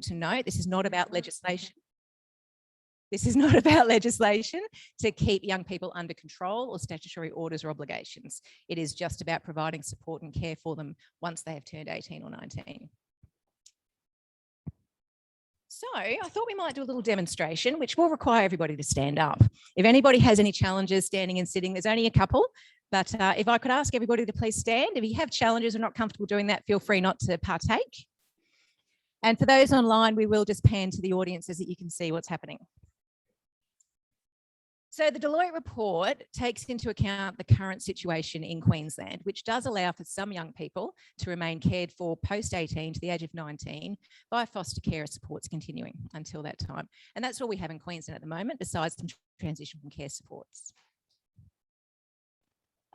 to note, this is not about legislation. This is not about legislation to keep young people under control or statutory orders or obligations. It is just about providing support and care for them once they have turned 18 or 19. So I thought we might do a little demonstration, which will require everybody to stand up. If anybody has any challenges standing and sitting, there's only a couple, but if I could ask everybody to please stand. If you have challenges or not comfortable doing that, feel free not to partake. And for those online, we will just pan to the audience so that you can see what's happening. So the Deloitte report takes into account the current situation in Queensland, which does allow for some young people to remain cared for post-18 to the age of 19 by foster care supports continuing until that time. And that's all we have in Queensland at the moment, besides some transition from care supports.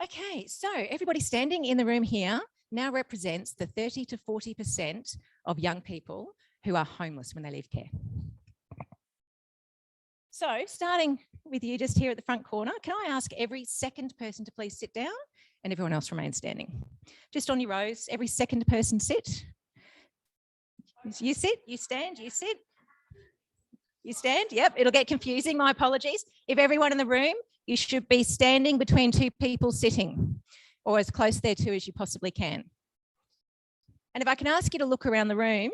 Okay, so everybody standing in the room here now represents the 30 to 40% of young people who are homeless when they leave care. So starting with you just here at the front corner, can I ask every second person to please sit down and everyone else remain standing? Just on your rows, every second person sit. You sit, you stand, you sit. You stand, yep, it'll get confusing, my apologies. If everyone in the room, you should be standing between two people sitting or as close thereto as you possibly can. And if I can ask you to look around the room,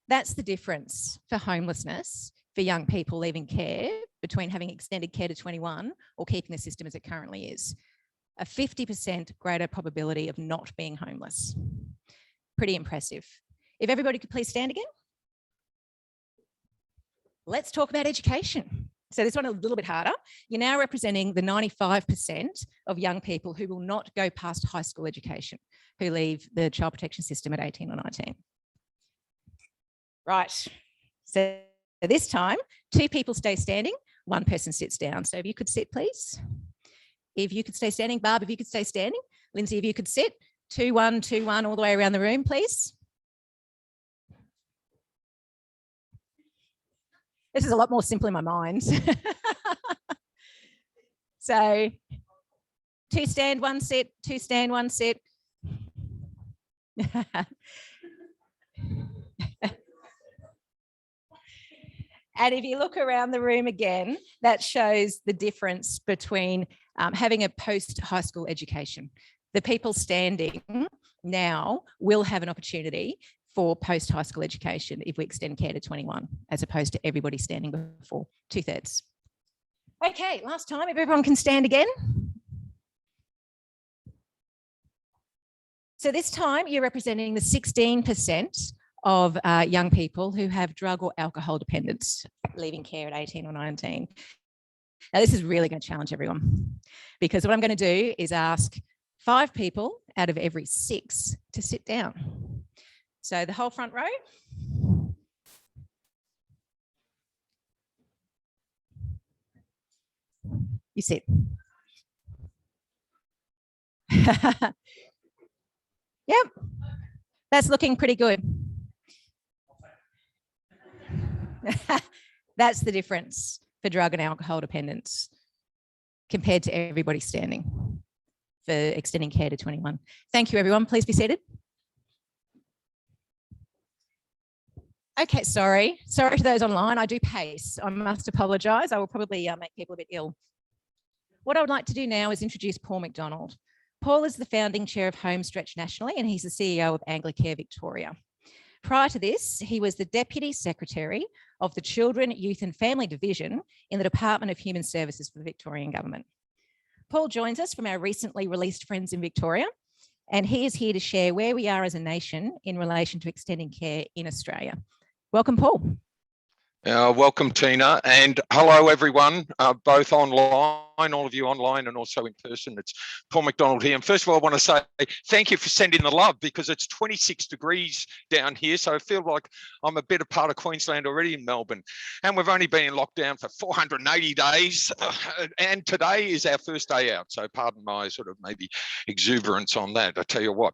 that's the difference for homelessness for young people leaving care between having extended care to 21 or keeping the system as it currently is. A 50% greater probability of not being homeless. Pretty impressive. If everybody could please stand again. Let's talk about education. So this one a little bit harder. You're now representing the 95% of young people who will not go past high school education, who leave the child protection system at 18 or 19. Right, so this time, two people stay standing, one person sits down. So if you could sit, please. If you could stay standing, Barb, if you could stay standing. Lindsay, if you could sit. 2-1, 2-1, all the way around the room, please. This is a lot more simple in my mind. So 2 stand, 1 sit, 2 stand, 1 sit. And if you look around the room again, that shows the difference between having a post-high school education. The people standing now will have an opportunity for post-high school education if we extend care to 21, as opposed to everybody standing before, 2/3. Okay, last time, if everyone can stand again. So this time you're representing the 16% of young people who have drug or alcohol dependence leaving care at 18 or 19. Now, this is really going to challenge everyone, because what I'm going to do is ask 5 people out of every 6 to sit down. So the whole front row. You sit. Yep, that's looking pretty good. That's the difference for drug and alcohol dependence compared to everybody standing for extending care to 21. Thank you, everyone. Please be seated. Okay, sorry to those online. I do pace. I must apologise. I will probably make people a bit ill. What I would like to do now is introduce Paul McDonald. Paul is the founding chair of Homestretch nationally, and he's the CEO of Anglicare Victoria. Prior to this, he was the Deputy Secretary of the Children, Youth and Family Division in the Department of Human Services for the Victorian Government. Paul joins us from our recently released Friends in Victoria, and he is here to share where we are as a nation in relation to extending care in Australia. Welcome, Paul. Welcome, Tina, and hello, everyone, both online, all of you online and also in person. It's Paul McDonald here. And first of all, I want to say thank you for sending the love, because it's 26 degrees down here. So I feel like I'm a better part of Queensland already in Melbourne. And we've only been in lockdown for 480 days. And today is our first day out. So pardon my sort of maybe exuberance on that. I tell you what.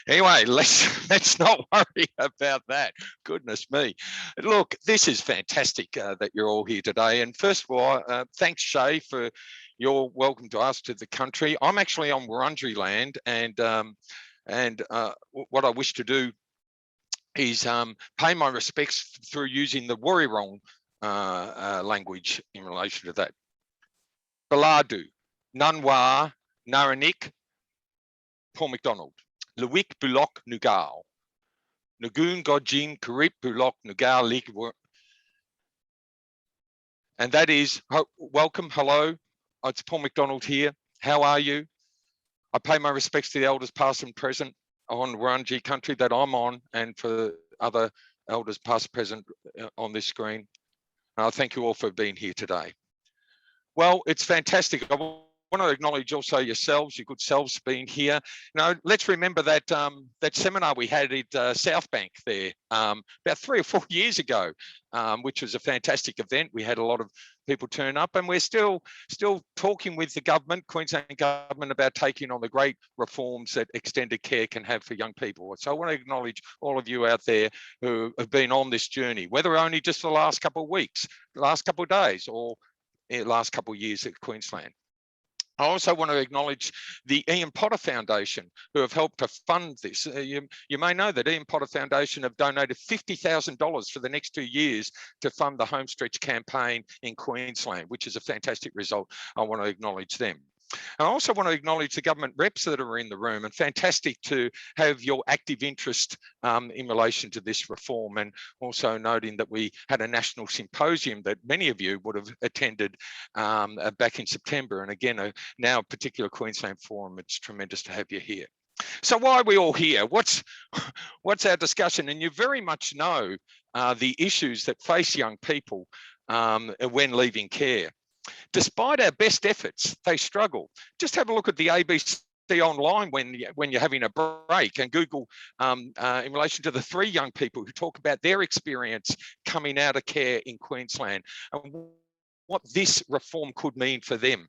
Anyway, let's not worry about that. Goodness me. Look, this is fantastic that you're all here today. And first of all, thanks, Shay, for your welcome to us to the country. I'm actually on Wurundjeri land, and what I wish to do is pay my respects through using the Woiwurrung language in relation to that. Baladu, Nunwa, Naranik, Paul McDonald, Luwik Bulok Nugal, Nagoon Gojin Karip Bulok Nugal Lik. And that is, welcome, hello, it's Paul McDonald here. How are you? I pay my respects to the elders past and present on Wurundjeri country that I'm on, and for other elders past and present on this screen. And I thank you all for being here today. Well, it's fantastic. I want to acknowledge also yourselves, your good selves being here. Now, let's remember that that seminar we had at South Bank there about 3 or 4 years ago, which was a fantastic event. We had a lot of people turn up, and we're still talking with the government, Queensland government, about taking on the great reforms that extended care can have for young people. So I want to acknowledge all of you out there who have been on this journey, whether only just the last couple of weeks, last couple of days, or last couple of years at Queensland. I also want to acknowledge the Ian Potter Foundation, who have helped to fund this. You may know that Ian Potter Foundation have donated $50,000 for the next 2 years to fund the Homestretch campaign in Queensland, which is a fantastic result. I want to acknowledge them. I also want to acknowledge the government reps that are in the room, and fantastic to have your active interest in relation to this reform, and also noting that we had a national symposium that many of you would have attended back in September, and again, now a particular Queensland forum. It's tremendous to have you here. So why are we all here? What's our discussion? And you very much know the issues that face young people when leaving care. Despite our best efforts, they struggle. Just have a look at the ABC online when you're having a break, and Google in relation to the 3 young people who talk about their experience coming out of care in Queensland and what this reform could mean for them.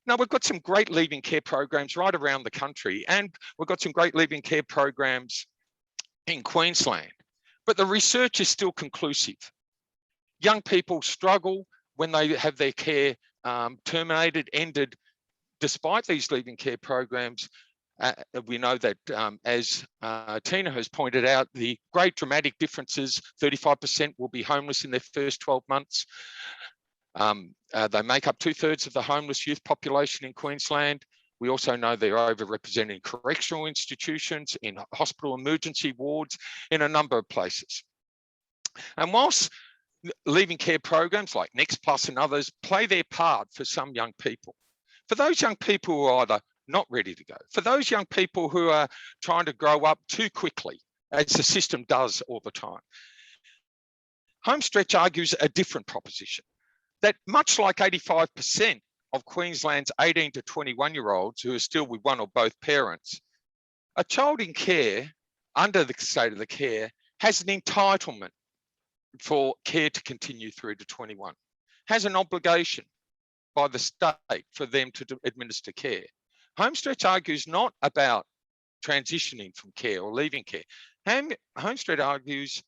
Now, we've got some great leaving care programs right around the country, and we've got some great leaving care programs in Queensland, but the research is still conclusive. Young people struggle when they have their care terminated, ended, despite these leaving care programs. We know that, as Tina has pointed out, the great dramatic differences, 35% will be homeless in their first 12 months. They make up 2/3 of the homeless youth population in Queensland. We also know they're overrepresented in correctional institutions, in hospital emergency wards, in a number of places. And whilst leaving care programs like Next Plus and others play their part for some young people, for those young people who are either not ready to go, for those young people who are trying to grow up too quickly, as the system does all the time, Homestretch argues a different proposition, that much like 85% of Queensland's 18 to 21-year-olds who are still with one or both parents, a child in care under the state of the care has an entitlement for care to continue through to 21, has an obligation by the state for them to administer care. Homestretch argues not about transitioning from care or leaving care. Homestretch argues,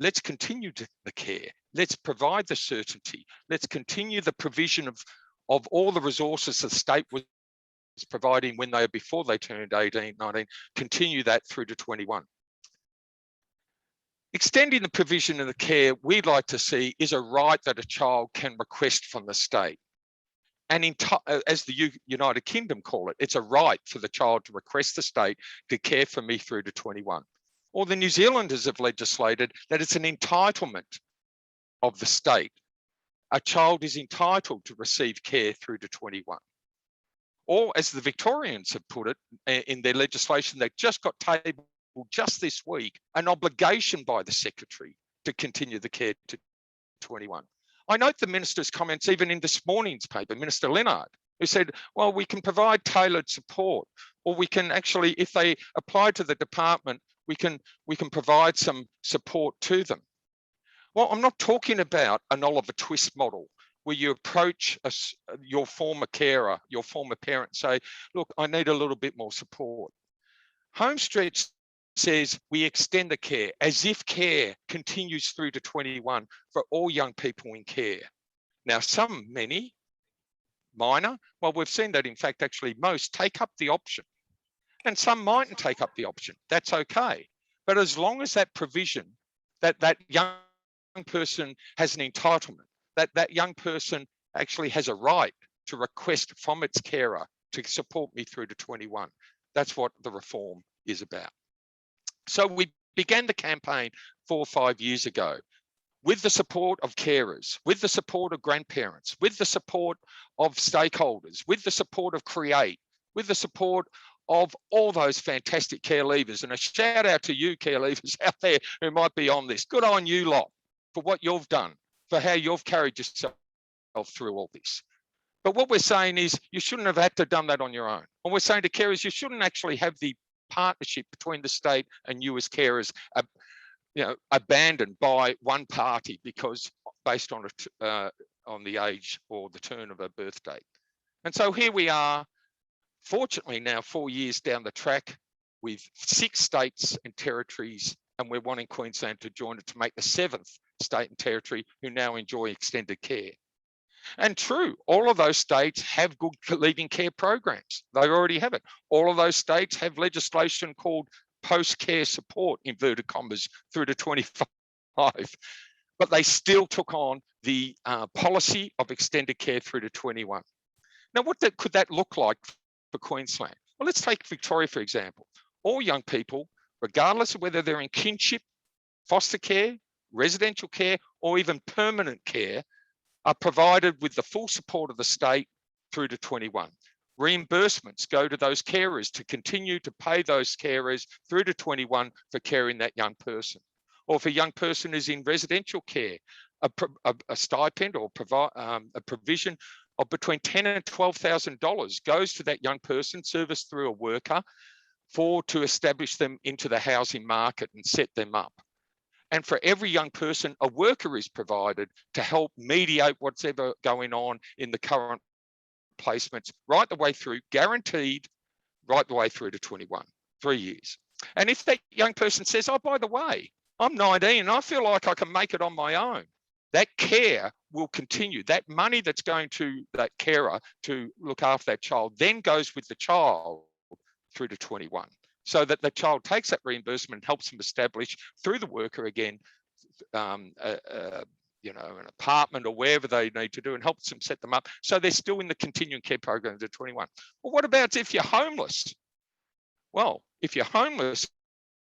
let's continue the care. Let's provide the certainty. Let's continue the provision of all the resources the state was providing when before they turned 18, 19, continue that through to 21. Extending the provision of the care we'd like to see is a right that a child can request from the state. And as the United Kingdom call it, it's a right for the child to request the state to care for me through to 21. Or the New Zealanders have legislated that it's an entitlement of the state. A child is entitled to receive care through to 21. Or as the Victorians have put it in their legislation that just got tabled just this week, an obligation by the Secretary to continue the care to 21. I note the Minister's comments even in this morning's paper, Minister Leonard, who said, well, we can provide tailored support, or we can actually, if they apply to the department, we can provide some support to them. Well, I'm not talking about an Oliver Twist model where you approach your former carer, your former parent, and say, look, I need a little bit more support. Homestretch says we extend the care as if care continues through to 21 for all young people in care. Now, many, minor, well, we've seen that in fact, actually most take up the option, and some mightn't take up the option. That's okay. But as long as that provision, that young person has an entitlement, that young person actually has a right to request from its carer to support me through to 21. That's what the reform is about. So we began the campaign 4 or 5 years ago with the support of carers, with the support of grandparents, with the support of stakeholders, with the support of Create, with the support of all those fantastic care leavers. And a shout out to you care leavers out there who might be on this. Good on you lot for what you've done, for how you've carried yourself through all this. But what we're saying is you shouldn't have had to done that on your own. And we're saying to carers, you shouldn't actually have the partnership between the state and you as carers abandoned by one party because based on the age or the turn of a birth date. And so here we are, fortunately now 4 years down the track with 6 states and territories, and we're wanting Queensland to join it to make the 7th state and territory who now enjoy extended care. And true, all of those states have good leaving care programs. They already have it. All of those states have legislation called post-care support, inverted commas, through to 25. But they still took on the policy of extended care through to 21. Now, what could that look like for Queensland? Well, let's take Victoria, for example. All young people, regardless of whether they're in kinship, foster care, residential care, or even permanent care, are provided with the full support of the state through to 21. Reimbursements go to those carers to continue to pay those carers through to 21 for caring that young person. Or if a young person is in residential care, a stipend or a provision of between $10,000 and $12,000 goes to that young person, serviced through a worker, to establish them into the housing market and set them up. And for every young person, a worker is provided to help mediate what's ever going on in the current placements, right the way through, guaranteed, right the way through to 21, 3 years. And if that young person says, oh, by the way, I'm 19 and I feel like I can make it on my own, that care will continue. That money that's going to that carer to look after that child then goes with the child through to 21. So that the child takes that reimbursement and helps them establish through the worker again, an apartment or wherever they need to do, and helps them set them up. So they're still in the continuing care program to 21. Well, what about if you're homeless? Well, if you're homeless,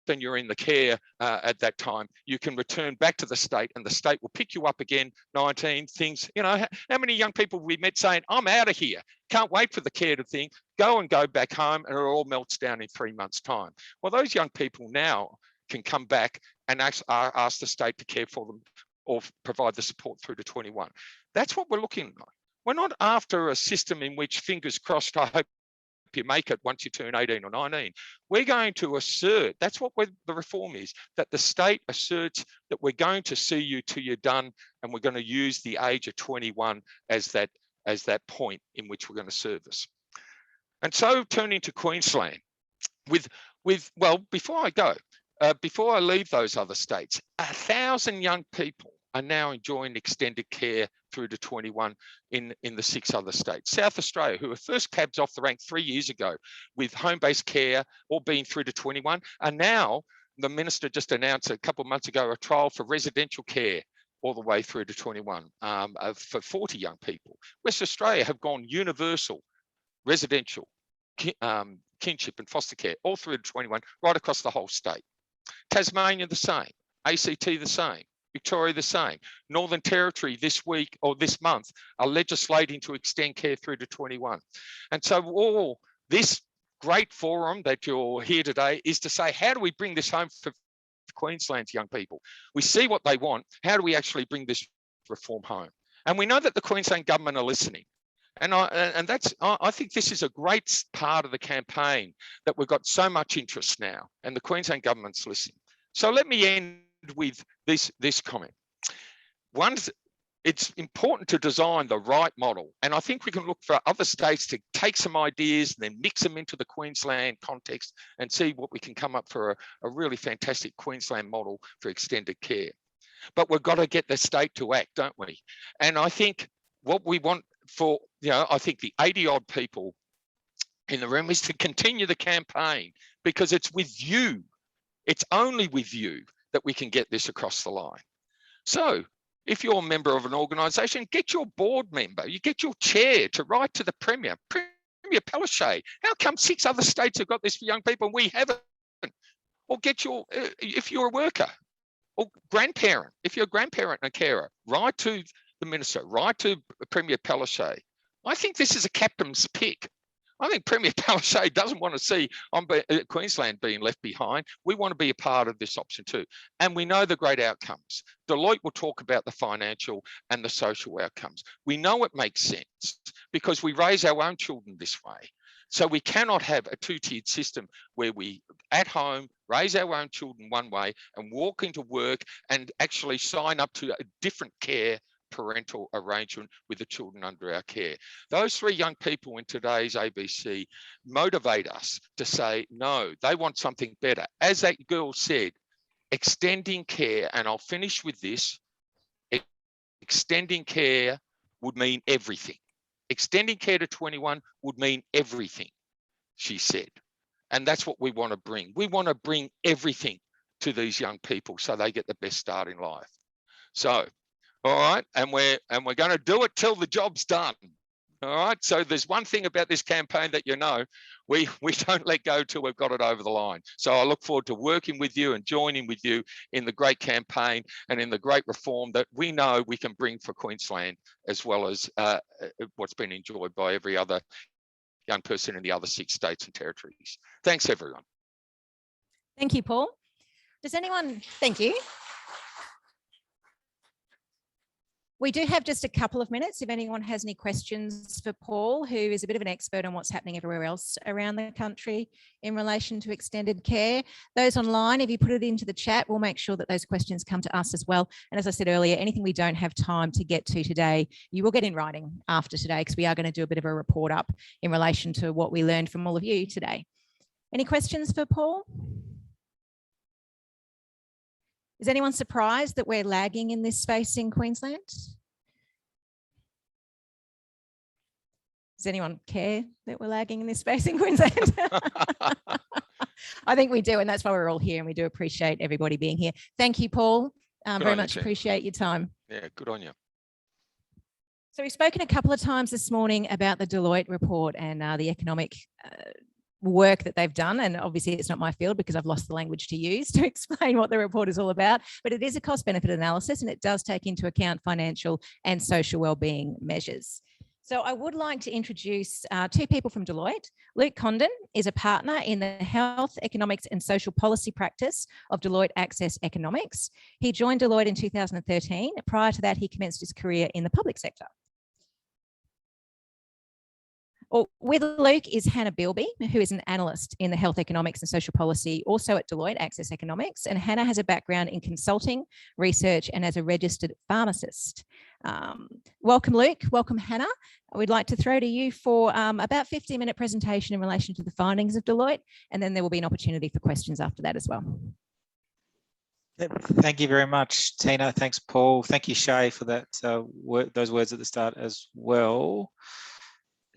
then you're in the care at that time, you can return back to the state and the state will pick you up again, 19 things. How many young people we met saying, I'm out of here, can't wait for the care to think, go back home and it all melts down in 3 months' time. Well, those young people now can come back and ask the state to care for them or provide the support through to 21. That's what we're looking at. We're not after a system in which, fingers crossed, I hope you make it once you turn 18 or 19. We're going to assert, that's what the reform is, that the state asserts that we're going to see you till you're done, and we're going to use the age of 21 as that point in which we're going to service. And so turning to Queensland, well, before I leave those other states, 1,000 young people are now enjoying extended care through to 21 in the 6 other states. South Australia, who were first cabs off the rank 3 years ago with home-based care or being through to 21, are now, the minister just announced a couple of months ago, a trial for residential care all the way through to 21 for 40 young people. West Australia have gone universal, residential, kinship and foster care, all through to 21, right across the whole state. Tasmania, the same. ACT, the same. Victoria, the same. Northern Territory this week or this month are legislating to extend care through to 21. And so all this great forum that you're here today is to say, how do we bring this home for Queensland's young people? We see what they want. How do we actually bring this reform home? And we know that the Queensland government are listening. And I think this is a great part of the campaign, that we've got so much interest now and the Queensland government's listening. So let me end with this comment. One, it's important to design the right model. And I think we can look for other states to take some ideas and then mix them into the Queensland context and see what we can come up for a really fantastic Queensland model for extended care. But we've got to get the state to act, don't we? And I think what we want for, I think the 80 odd people in the room is to continue the campaign, because it's with you It's only with you that we can get this across the line. So if you're a member of an organisation, get your board member, you get your chair to write to the Premier, Premier Palaszczuk, how come 6 other states have got this for young people and we haven't? Or get your, if you're a worker, or grandparent, if you're a grandparent and a carer, write to the Minister, write to Premier Palaszczuk. I think this is a captain's pick. I think Premier Palaszczuk doesn't want to see Queensland being left behind. We want to be a part of this option too. And we know the great outcomes. Deloitte will talk about the financial and the social outcomes. We know it makes sense because we raise our own children this way. So we cannot have a 2-tiered system where we, at home, raise our own children one way and walk into work and actually sign up to a different care parental arrangement with the children under our care. Those 3 young people in today's ABC motivate us to say, no, they want something better. As that girl said, extending care, and I'll finish with this, extending care would mean everything. Extending care to 21 would mean everything, she said. And that's what we want to bring. We want to bring everything to these young people so they get the best start in life. So, all right, and we're going to do it till the job's done. All right, so there's one thing about this campaign that you know, we don't let go till we've got it over the line. So I look forward to working with you and joining with you in the great campaign and in the great reform that we know we can bring for Queensland, as well as what's been enjoyed by every other young person in the other 6 states and territories. Thanks, everyone. Thank you, Paul. Does anyone, thank you. We do have just a couple of minutes if anyone has any questions for Paul, who is a bit of an expert on what's happening everywhere else around the country in relation to extended care. Those online, if you put it into the chat, we'll make sure that those questions come to us as well. And as I said earlier, anything we don't have time to get to today, you will get in writing after today, because we are going to do a bit of a report up in relation to what we learned from all of you today. Any questions for Paul? Is anyone surprised that we're lagging in this space in Queensland? Does anyone care that we're lagging in this space in Queensland? I think we do, and that's why we're all here, and we do appreciate everybody being here. Thank you, Paul. Very much appreciate your time. Yeah, good on you. So we've spoken a couple of times this morning about the Deloitte report and the economic work that they've done. And obviously it's not my field because I've lost the language to use to explain what the report is all about, but it is a cost benefit analysis and it does take into account financial and social wellbeing measures. So I would like to introduce 2 people from Deloitte. Luke Condon is a partner in the Health, Economics and Social Policy practice of Deloitte Access Economics. He joined Deloitte in 2013. Prior to that, he commenced his career in the public sector. With Luke is Hannah Bilby, who is an analyst in the Health Economics and Social Policy, also at Deloitte Access Economics. And Hannah has a background in consulting, research, and as a registered pharmacist. Welcome, Luke. Welcome, Hannah. We'd like to throw to you for about 15-minute presentation in relation to the findings of Deloitte, and then there will be an opportunity for questions after that as well. Thank you very much, Tina. Thanks, Paul. Thank you, Shay, for that those words at the start as well.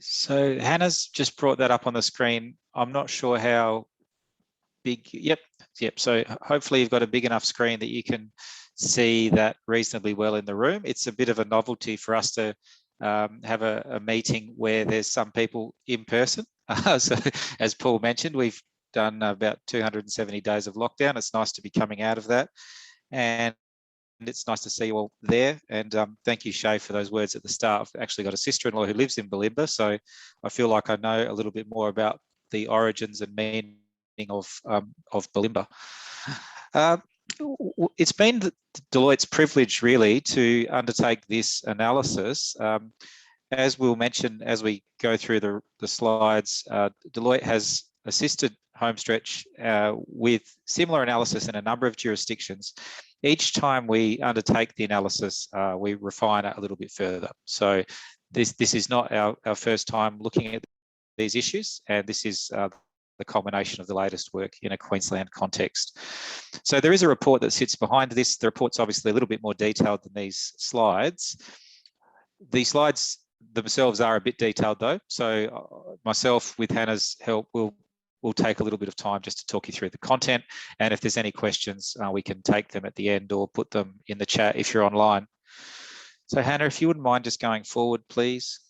So Hannah's just brought that up on the screen. I'm not sure how big, yep. So hopefully you've got a big enough screen that you can see that reasonably well in the room. It's a bit of a novelty for us to have a meeting where there's some people in person. So as Paul mentioned, we've done about 270 days of lockdown. It's nice to be coming out of that. And it's nice to see you all there. And thank you, Shay, for those words at the start. I've actually got a sister-in-law who lives in Bulimba, so I feel like I know a little bit more about the origins and meaning of Bulimba. It's been Deloitte's privilege, really, to undertake this analysis. As we'll mention as we go through the slides, Deloitte has assisted Homestretch with similar analysis in a number of jurisdictions. Each time we undertake the analysis, we refine it a little bit further. So this is not our first time looking at these issues, and this is the culmination of the latest work in a Queensland context. So there is a report that sits behind this. The report's obviously a little bit more detailed than these slides. These slides themselves are a bit detailed though. So myself, with Hannah's help, will we'll take a little bit of time just to talk you through the content. And if there's any questions, we can take them at the end or put them in the chat if you're online. So Hannah, if you wouldn't mind just going forward, please.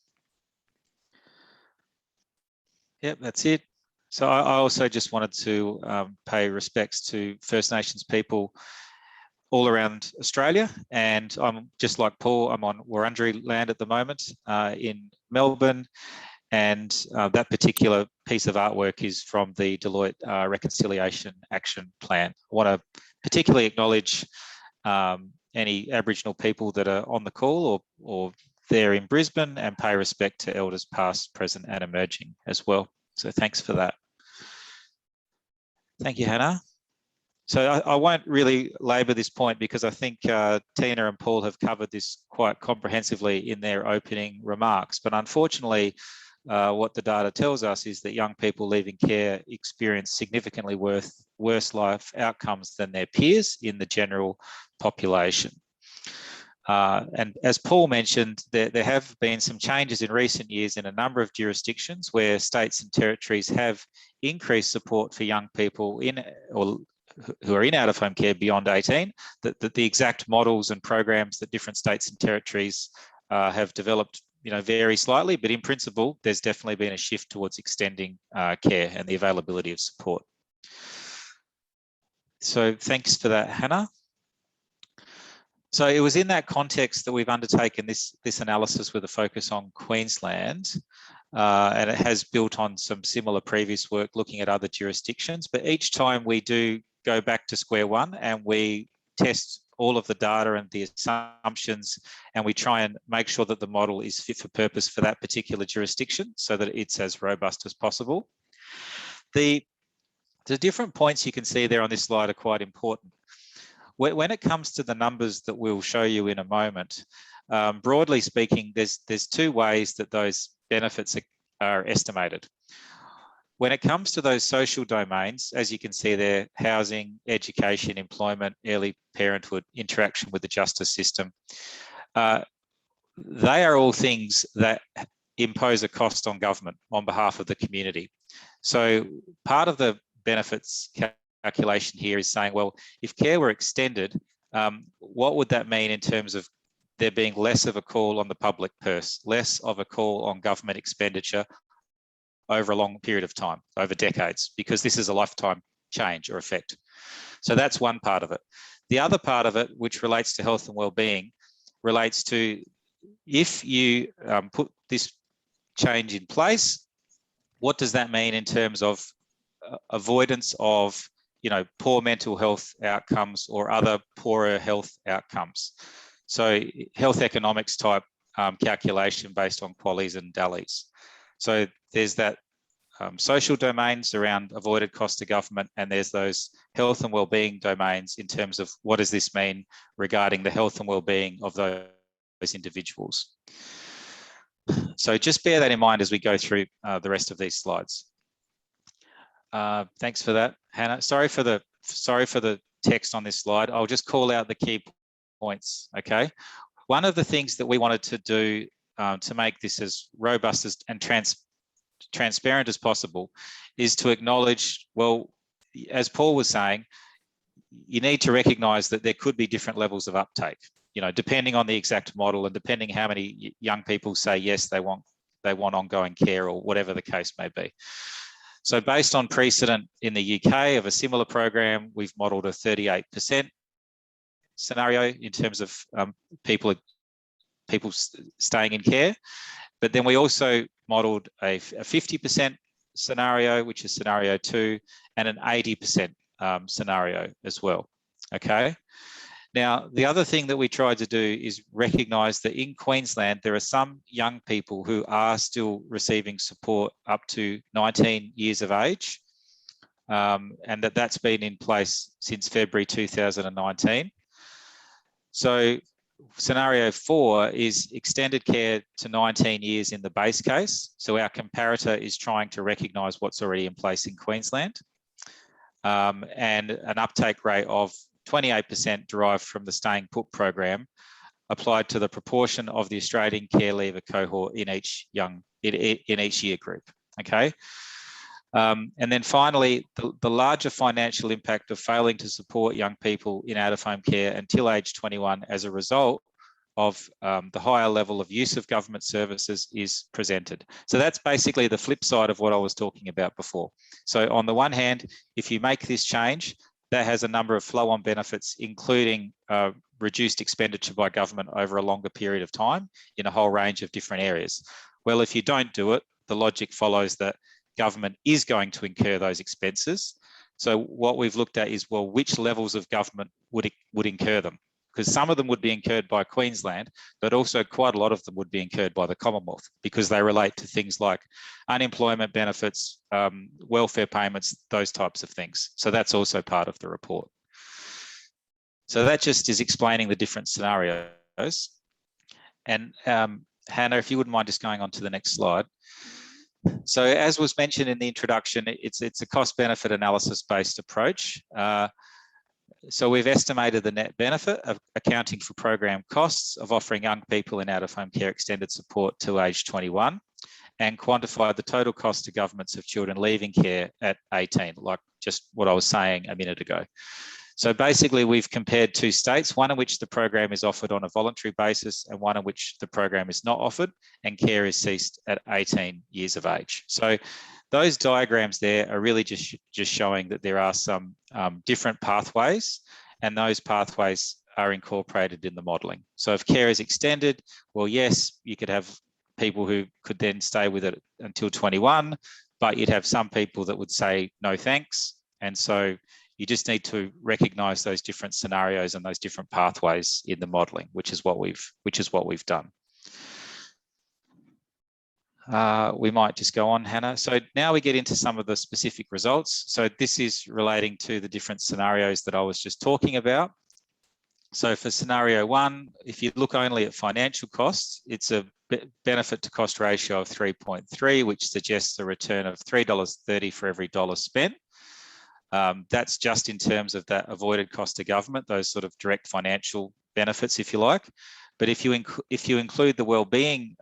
Yep, that's it. So I also just wanted to pay respects to First Nations people all around Australia. And I'm just like Paul, I'm on Wurundjeri land at the moment in Melbourne. And that particular piece of artwork is from the Deloitte Reconciliation Action Plan. I want to particularly acknowledge any Aboriginal people that are on the call or there in Brisbane, and pay respect to elders past, present and emerging as well. So thanks for that. Thank you, Hannah. So I won't really labour this point because I think Tina and Paul have covered this quite comprehensively in their opening remarks. But unfortunately, what the data tells us is that young people leaving care experience significantly worse life outcomes than their peers in the general population. And as Paul mentioned, there have been some changes in recent years in a number of jurisdictions where states and territories have increased support for young people who are in out-of-home care beyond 18, that the exact models and programs that different states and territories have developed vary slightly, but in principle, there's definitely been a shift towards extending care and the availability of support. So thanks for that, Hannah. So it was in that context that we've undertaken this analysis with a focus on Queensland, and it has built on some similar previous work looking at other jurisdictions. But each time we do go back to square one and we test all of the data and the assumptions, and we try and make sure that the model is fit for purpose for that particular jurisdiction so that it's as robust as possible. The different points you can see there on this slide are quite important. When it comes to the numbers that we'll show you in a moment, broadly speaking, there's two ways that those benefits are estimated. When it comes to those social domains, as you can see there, housing, education, employment, early parenthood, interaction with the justice system, they are all things that impose a cost on government on behalf of the community. So part of the benefits calculation here is saying, well, if care were extended, what would that mean in terms of there being less of a call on the public purse, less of a call on government expenditure over a long period of time, over decades, because this is a lifetime change or effect. So that's one part of it. The other part of it, which relates to health and wellbeing, relates to if you put this change in place, what does that mean in terms of avoidance of poor mental health outcomes or other poorer health outcomes? So health economics type calculation based on QALYs and DALYs. So there's that social domains around avoided cost to government, and there's those health and wellbeing domains in terms of what does this mean regarding the health and wellbeing of those individuals. So just bear that in mind as we go through the rest of these slides. Thanks for that, Hannah. Sorry for the text on this slide. I'll just call out the key points. Okay. One of the things that we wanted to do to make this as robust and transparent as possible is to acknowledge, well, as Paul was saying, you need to recognise that there could be different levels of uptake, depending on the exact model and depending how many young people say yes, they want ongoing care or whatever the case may be. So based on precedent in the UK of a similar program, we've modelled a 38% scenario in terms of people staying in care. But then we also modelled a 50% scenario, which is scenario 2, and an 80% scenario as well. Okay. Now, the other thing that we tried to do is recognise that in Queensland, there are some young people who are still receiving support up to 19 years of age, and that's been in place since February 2019. So scenario 4 is extended care to 19 years in the base case. So our comparator is trying to recognise what's already in place in Queensland, and an uptake rate of 28% derived from the Staying Put program applied to the proportion of the Australian care leaver cohort in each year group. Okay. And then finally, the larger financial impact of failing to support young people in out-of-home care until age 21 as a result of the higher level of use of government services is presented. So that's basically the flip side of what I was talking about before. So on the one hand, if you make this change, that has a number of flow-on benefits, including reduced expenditure by government over a longer period of time in a whole range of different areas. Well, if you don't do it, the logic follows that government is going to incur those expenses. So what we've looked at is, well, which levels of government would incur them? Because some of them would be incurred by Queensland, but also quite a lot of them would be incurred by the Commonwealth because they relate to things like unemployment benefits, welfare payments, those types of things. So that's also part of the report. So that just is explaining the different scenarios. And Hannah, if you wouldn't mind just going on to the next slide. So as was mentioned in the introduction, it's a cost-benefit analysis-based approach. So we've estimated the net benefit of accounting for program costs of offering young people in out-of-home care extended support to age 21 and quantified the total cost to governments of children leaving care at 18, like just what I was saying a minute ago. So basically we've compared two states, one in which the program is offered on a voluntary basis and one in which the program is not offered and care is ceased at 18 years of age. So those diagrams there are really just showing that there are some different pathways, and those pathways are incorporated in the modelling. So if care is extended, well, yes, you could have people who could then stay with it until 21, but you'd have some people that would say no thanks. And so you just need to recognise those different scenarios and those different pathways in the modelling, which is what we've done. We might just go on, Hannah. So now we get into some of the specific results. So this is relating to the different scenarios that I was just talking about. So for scenario one, if you look only at financial costs, it's a benefit to cost ratio of 3.3, which suggests a return of $3.30 for every dollar spent. That's just in terms of that avoided cost to government, those sort of direct financial benefits, if you like. But if you include the wellbeing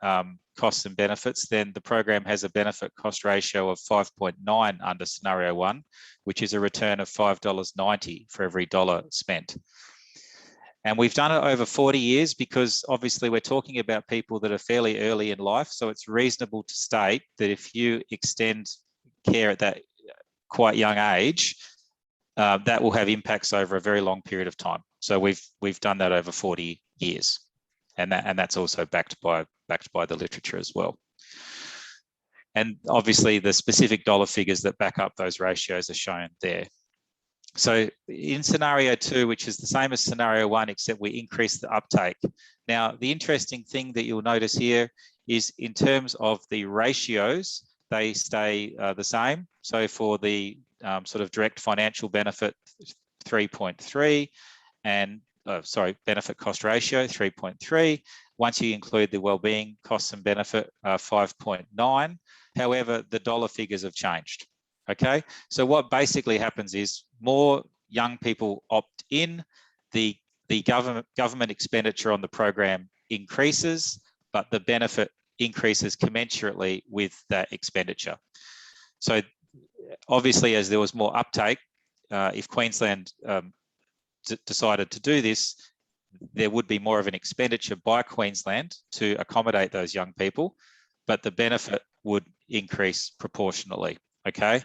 costs and benefits, then the program has a benefit cost ratio of 5.9 under scenario one, which is a return of $5.90 for every dollar spent. And we've done it over 40 years because obviously we're talking about people that are fairly early in life. So it's reasonable to state that if you extend care at that quite young age, that will have impacts over a very long period of time. So we've done that over 40 years. And that's also backed by the literature as well. And obviously the specific dollar figures that back up those ratios are shown there. So in scenario two, which is the same as scenario one, except we increase the uptake. Now, the interesting thing that you'll notice here is in terms of the ratios, they stay the same. So for the sort of direct financial benefit, 3.3, and benefit cost ratio, 3.3. Once you include the wellbeing costs and benefit, 5.9. However, the dollar figures have changed. Okay, so what basically happens is more young people opt in, the government expenditure on the program increases, but the benefit increases commensurately with that expenditure. So obviously, as there was more uptake, if Queensland decided to do this, there would be more of an expenditure by Queensland to accommodate those young people, but the benefit would increase proportionally, okay?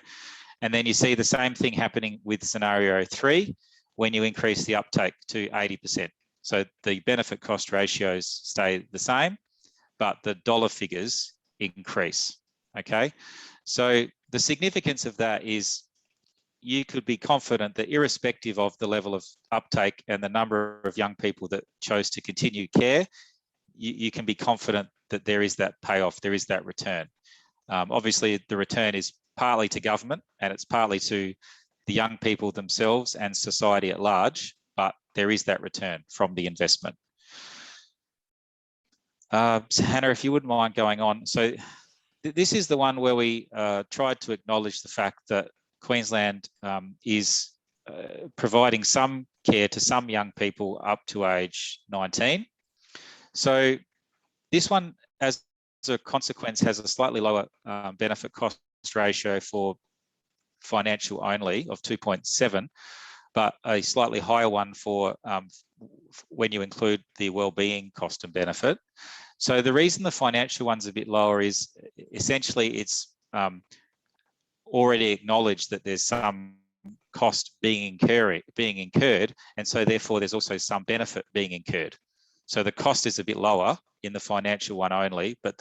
And then you see the same thing happening with scenario three when you increase the uptake to 80%. So the benefit cost ratios stay the same, but the dollar figures increase, okay? So the significance of that is you could be confident that irrespective of the level of uptake and the number of young people that chose to continue care, you can be confident that there is that payoff, there is that return. Obviously, the return is partly to government and it's partly to the young people themselves and society at large, but there is that return from the investment. So Hannah, if you wouldn't mind going on. So this is the one where we tried to acknowledge the fact that Queensland is providing some care to some young people up to age 19. So this one, as a consequence, has a slightly lower benefit cost ratio for financial only of 2.7, but a slightly higher one for when you include the wellbeing cost and benefit. So the reason the financial one's a bit lower is essentially it's already acknowledged that there's some cost being incurred, and so therefore there's also some benefit being incurred. So the cost is a bit lower in the financial one only, but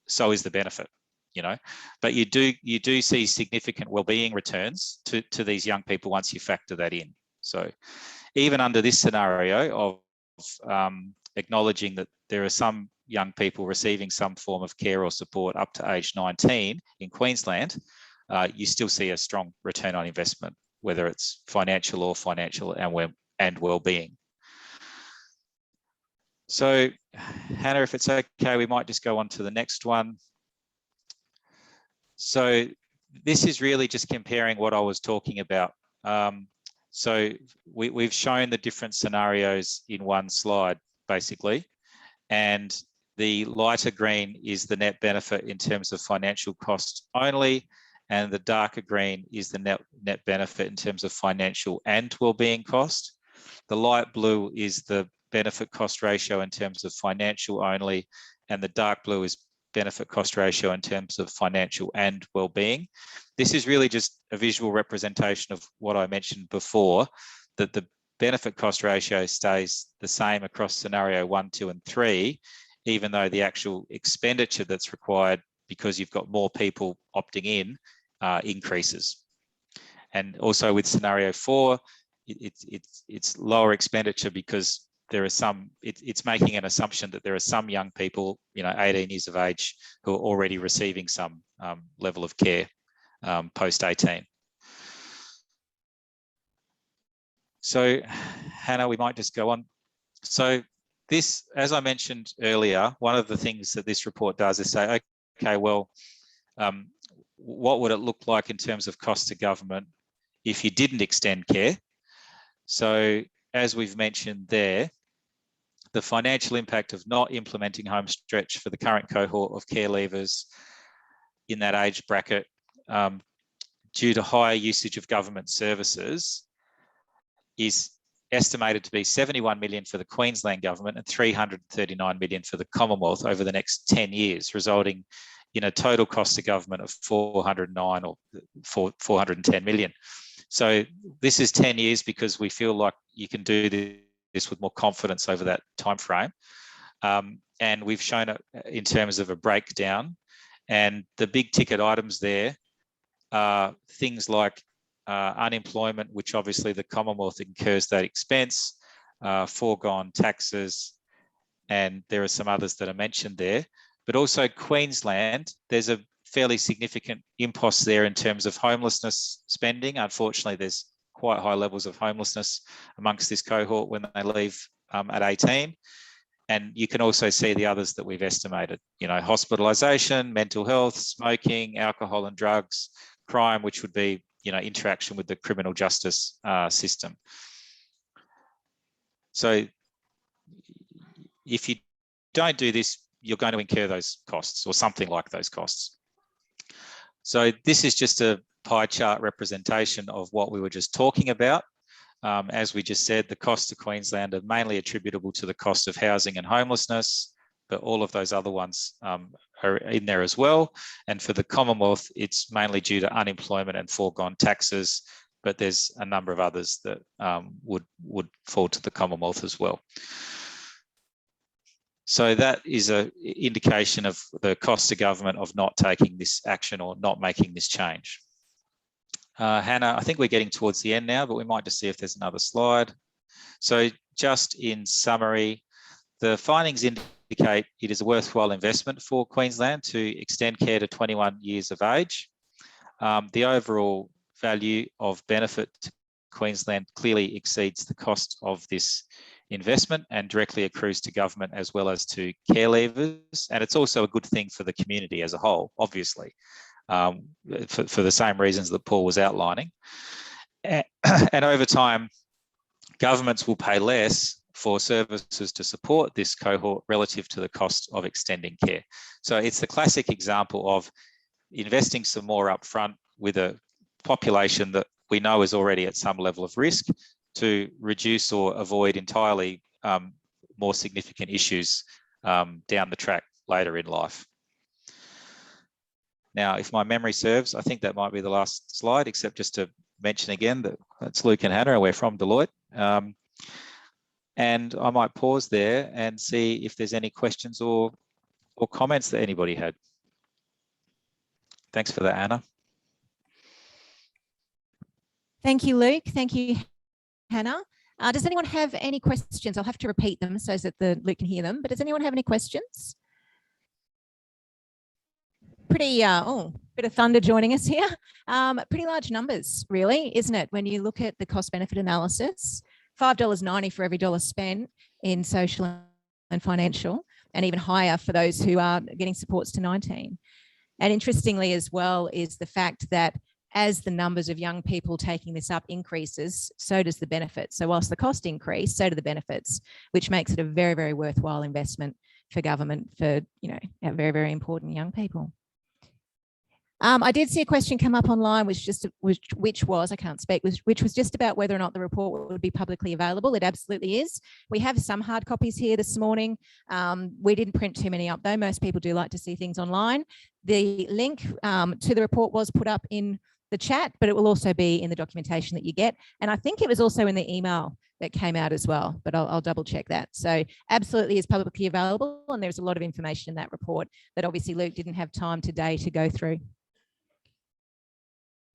so is the benefit, you know. But you do see significant wellbeing returns to these young people once you factor that in. So even under this scenario of acknowledging that there are some young people receiving some form of care or support up to age 19 in Queensland, you still see a strong return on investment, whether it's financial and wellbeing. So, Hannah, if it's okay, we might just go on to the next one. So this is really just comparing what I was talking about. So we've shown the different scenarios in one slide, basically, and the lighter green is the net benefit in terms of financial cost only, and the darker green is the net benefit in terms of financial and wellbeing cost. The light blue is the benefit cost ratio in terms of financial only, and the dark blue is benefit cost ratio in terms of financial and wellbeing. This is really just a visual representation of what I mentioned before, that the benefit cost ratio stays the same across scenario 1, 2, and 3, even though the actual expenditure that's required because you've got more people opting in increases. And also with scenario 4, it's lower expenditure because there are some, it's making an assumption that there are some young people, 18 years of age, who are already receiving some level of care post 18. So Hannah, we might just go on. So this, as I mentioned earlier, one of the things that this report does is say, okay, well, what would it look like in terms of cost to government if you didn't extend care? So as we've mentioned there, the financial impact of not implementing home stretch for the current cohort of care leavers in that age bracket due to higher usage of government services is estimated to be 71 million for the Queensland government and 339 million for the Commonwealth over the next 10 years, resulting in a total cost to government of 409 or 410 million. So this is 10 years because we feel like you can do this with more confidence over that time frame. And we've shown it in terms of a breakdown. And the big ticket items there are things like unemployment, which obviously the Commonwealth incurs that expense, foregone taxes, and there are some others that are mentioned there. But also Queensland, there's a fairly significant impost there in terms of homelessness spending. Unfortunately, there's quite high levels of homelessness amongst this cohort when they leave at 18. And you can also see the others that we've estimated, hospitalisation, mental health, smoking, alcohol and drugs, crime, which would be, interaction with the criminal justice system. So if you don't do this, you're going to incur those costs or something like those costs. So this is just a pie chart representation of what we were just talking about. As we just said, the costs to Queensland are mainly attributable to the cost of housing and homelessness, but all of those other ones are in there as well. And for the Commonwealth, it's mainly due to unemployment and foregone taxes, but there's a number of others that would fall to the Commonwealth as well. So that is an indication of the cost to government of not taking this action or not making this change. Hannah, I think we're getting towards the end now, but we might just see if there's another slide. So just in summary, the findings indicate it is a worthwhile investment for Queensland to extend care to 21 years of age. The overall value of benefit to Queensland clearly exceeds the cost of this investment and directly accrues to government as well as to care leavers. And it's also a good thing for the community as a whole, obviously, for the same reasons that Paul was outlining. And over time, governments will pay less for services to support this cohort relative to the cost of extending care. So it's the classic example of investing some more upfront with a population that we know is already at some level of risk to reduce or avoid entirely more significant issues down the track later in life. Now, if my memory serves, I think that might be the last slide, except just to mention again that it's Luke and Hannah, and we're from Deloitte. And I might pause there and see if there's any questions or comments that anybody had. Thanks for that, Anna. Thank you, Luke. Thank you, Hannah. Does anyone have any questions? I'll have to repeat them so that Luke can hear them, but does anyone have any questions? Pretty, bit of thunder joining us here. Pretty large numbers, really, isn't it? When you look at the cost benefit analysis, $5.90 for every dollar spent in social and financial, and even higher for those who are getting supports to 19. And interestingly as well is the fact that as the numbers of young people taking this up increases, so does the benefit. So whilst the cost increase, so do the benefits, which makes it a very, very worthwhile investment for government for, you know, our very, very important young people. I did see a question come up online, which was just about whether or not the report would be publicly available. It absolutely is. We have some hard copies here this morning. We didn't print too many up though. Most people do like to see things online. The link to the report was put up in the chat, but it will also be in the documentation that you get. And I think it was also in the email that came out as well, but I'll double check that. So absolutely is publicly available, and there's a lot of information in that report that obviously Luke didn't have time today to go through.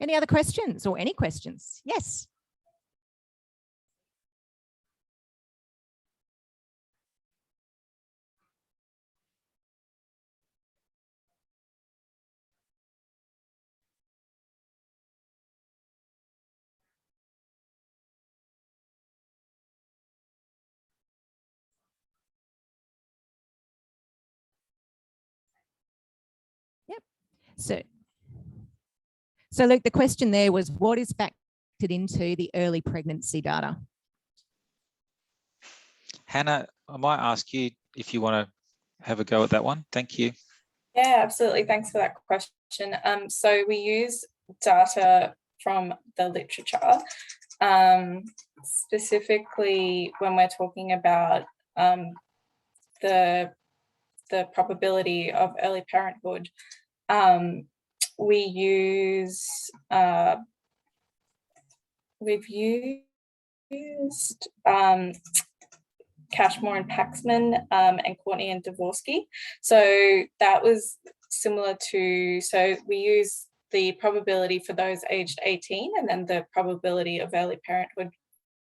Any other questions or any questions? Yes. Yep. So Luke, the question there was, what is factored into the early pregnancy data? Hannah, I might ask you if you want to have a go at that one. Thank you. Yeah, absolutely. Thanks for that question. So we use data from the literature, specifically when we're talking about the probability of early parenthood. We've used Cashmore and Paxman and Courtney and Dvorsky. So that was similar to, so we use the probability for those aged 18 and then the probability of early parenthood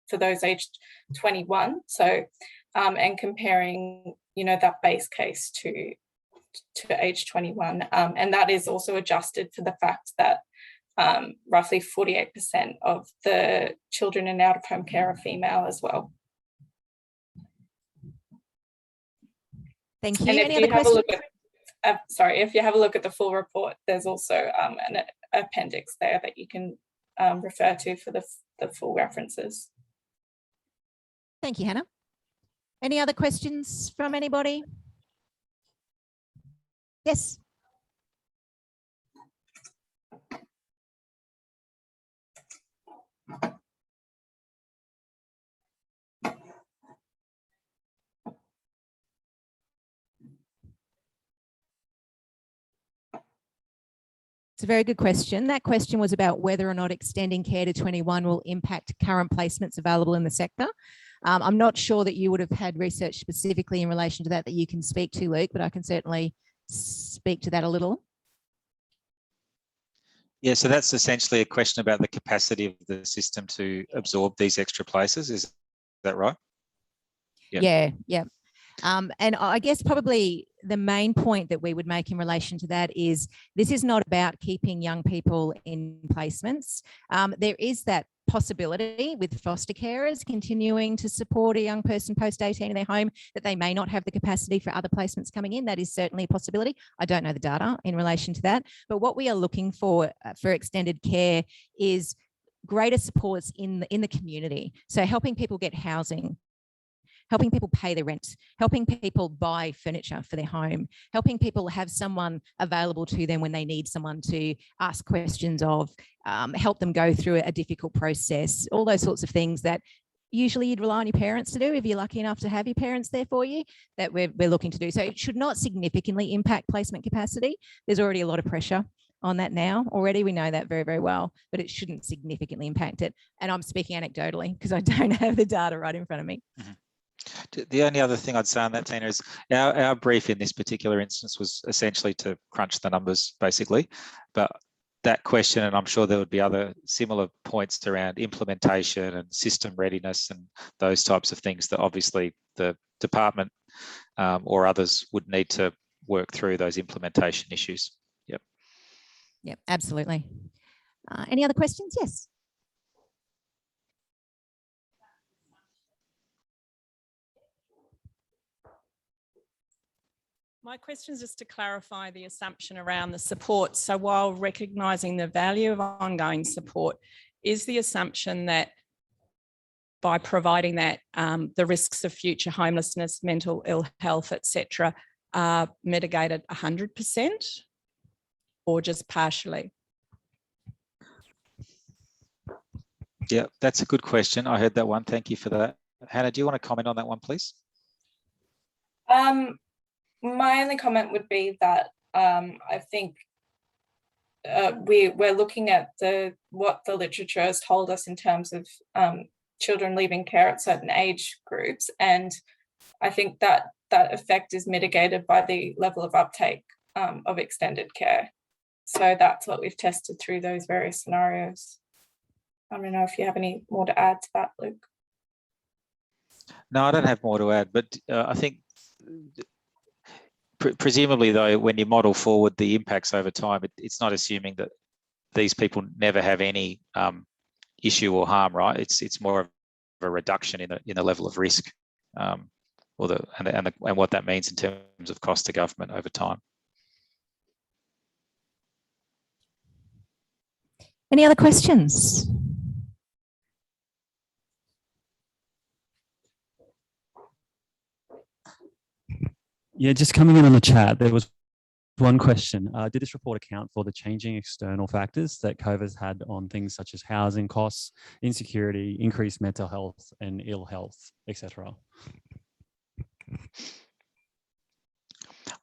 for those aged 21. So, and comparing, you know, that base case to age 21. And that is also adjusted for the fact that roughly 48% of the children in out-of-home care are female as well. Thank you. And Any if you other have questions? a look at, if you have a look at the full report, there's also an appendix there that you can refer to for the full references. Thank you, Hannah. Any other questions from anybody? Yes. It's a very good question. That question was about whether or not extending care to 21 will impact current placements available in the sector. I'm not sure that you would have had research specifically in relation to that you can speak to, Luke, but I can certainly speak to that a little. Yeah, so that's essentially a question about the capacity of the system to absorb these extra places. Is that right? Yep. Yeah. And I guess probably the main point that we would make in relation to that is this is not about keeping young people in placements. There is that possibility with foster carers continuing to support a young person post-18 in their home that they may not have the capacity for other placements coming in. That is certainly a possibility. I don't know the data in relation to that, but what we are looking for extended care is greater supports in the community. So helping people get housing, helping people pay their rent, helping people buy furniture for their home, helping people have someone available to them when they need someone to ask questions of, help them go through a difficult process, all those sorts of things that usually you'd rely on your parents to do if you're lucky enough to have your parents there for you, that we're looking to do. So it should not significantly impact placement capacity. There's already a lot of pressure on that now already. We know that very, very well, but it shouldn't significantly impact it. And I'm speaking anecdotally because I don't have the data right in front of me. Mm-hmm. The only other thing I'd say on that, Tina, is our brief in this particular instance was essentially to crunch the numbers, basically. But that question, and I'm sure there would be other similar points around implementation and system readiness and those types of things that obviously the department or others would need to work through those implementation issues. Yep. Yep, absolutely. Any other questions? Yes. My question is just to clarify the assumption around the support. So while recognising the value of ongoing support, is the assumption that by providing that the risks of future homelessness, mental ill health, etc., are mitigated 100% or just partially? Yeah, that's a good question. I heard that one. Thank you for that. Hannah, do you want to comment on that one, please? My only comment would be that I think we're looking at what the literature has told us in terms of children leaving care at certain age groups, and I think that effect is mitigated by the level of uptake of extended care. So that's what we've tested through those various scenarios. I don't know if you have any more to add to that, Luke. No, I don't have more to add, but I think presumably, though, when you model forward the impacts over time, it's not assuming that these people never have any issue or harm, right? It's more of a reduction in the level of risk, and what that means in terms of cost to government over time. Any other questions? Yeah, just coming in on the chat, there was one question. Did this report account for the changing external factors that COVID's had on things such as housing costs, insecurity, increased mental health and ill health, etc.?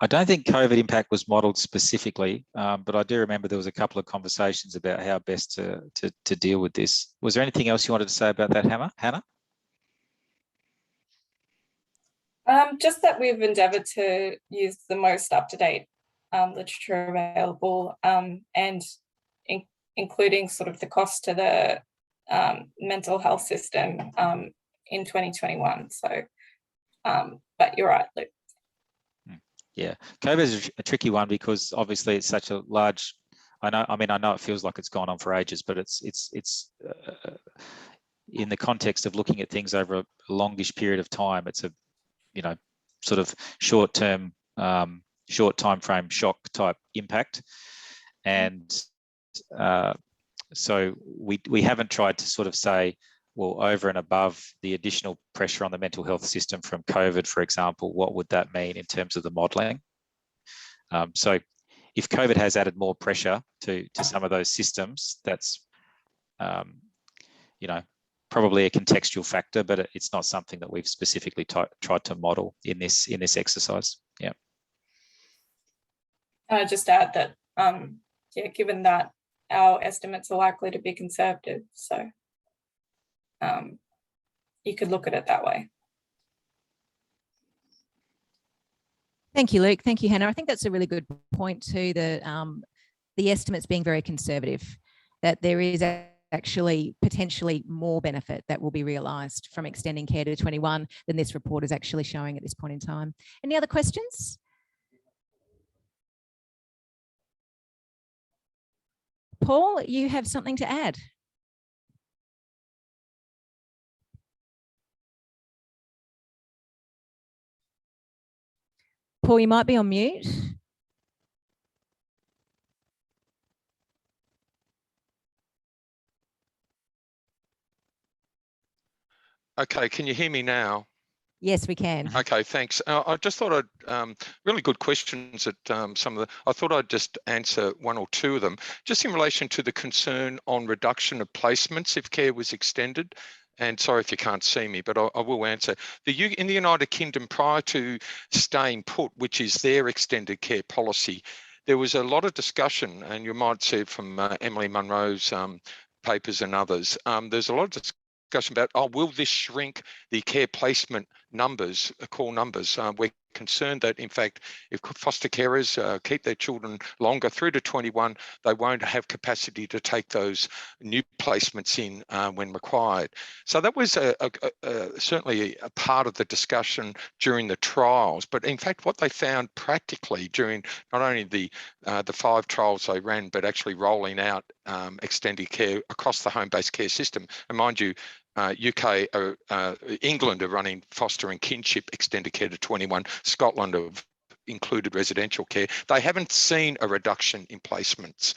I don't think COVID impact was modelled specifically, but I do remember there was a couple of conversations about how best to deal with this. Was there anything else you wanted to say about that, Hannah? Just that we've endeavoured to use the most up-to-date literature available, and including sort of the cost to the mental health system in 2021. So, but you're right, Luke. Yeah, COVID is a tricky one because obviously it's such a large. I know it feels like it's gone on for ages, but it's in the context of looking at things over a longish period of time. It's a sort of short time frame shock type impact, and so we haven't tried to sort of say, well, over and above the additional pressure on the mental health system from COVID, for example, what would that mean in terms of the modelling? So if COVID has added more pressure to some of those systems, that's probably a contextual factor, but it's not something that we've specifically tried to model in this exercise. Yeah. I just add that, given that our estimates are likely to be conservative, so you could look at it that way. Thank you, Luke. Thank you, Hannah. I think that's a really good point too, the estimates being very conservative, that there is actually potentially more benefit that will be realised from extending care to 21 than this report is actually showing at this point in time. Any other questions? Paul, you have something to add? Paul, you might be on mute. Okay, can you hear me now? Yes, we can. Okay, thanks. I just thought I'd really good questions at some of the. I thought I'd just answer one or two of them, just in relation to the concern on reduction of placements if care was extended. And sorry if you can't see me, but I will answer. In the United Kingdom, prior to staying put, which is their extended care policy, there was a lot of discussion, and you might see it from Emily Munro's papers and others. There's a lot of discussion about, will this shrink the care placement numbers, call numbers? We're concerned that, in fact, if foster carers keep their children longer through to 21, they won't have capacity to take those new placements in when required. So that was certainly a part of the discussion during the trials. But in fact, what they found practically during not only the 5 trials they ran, but actually rolling out extended care across the home-based care system. And mind you, UK, England are running foster and kinship extended care to 21. Scotland have included residential care. They haven't seen a reduction in placements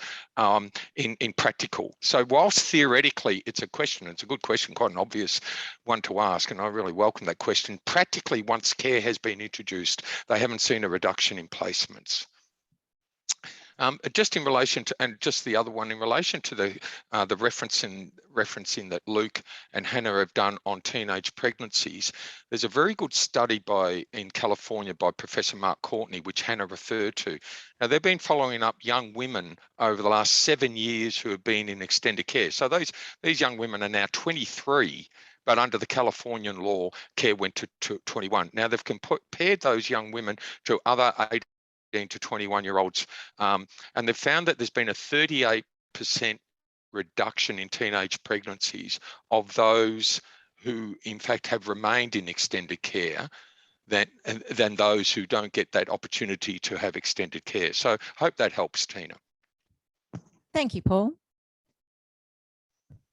in practical. So whilst theoretically it's a question, it's a good question, quite an obvious one to ask, and I really welcome that question. Practically, once care has been introduced, they haven't seen a reduction in placements. Just in relation to, and just the other one in relation to the referencing that Luke and Hannah have done on teenage pregnancies, there's a very good study in California by Professor Mark Courtney, which Hannah referred to. Now, they've been following up young women over the last 7 years who have been in extended care. So these young women are now 23, but under the Californian law, care went to 21. Now, they've compared those young women to other 18 to 21-year-olds, and they've found that there's been a 38% reduction in teenage pregnancies of those who, in fact, have remained in extended care than those who don't get that opportunity to have extended care. So I hope that helps, Tina. Thank you, Paul.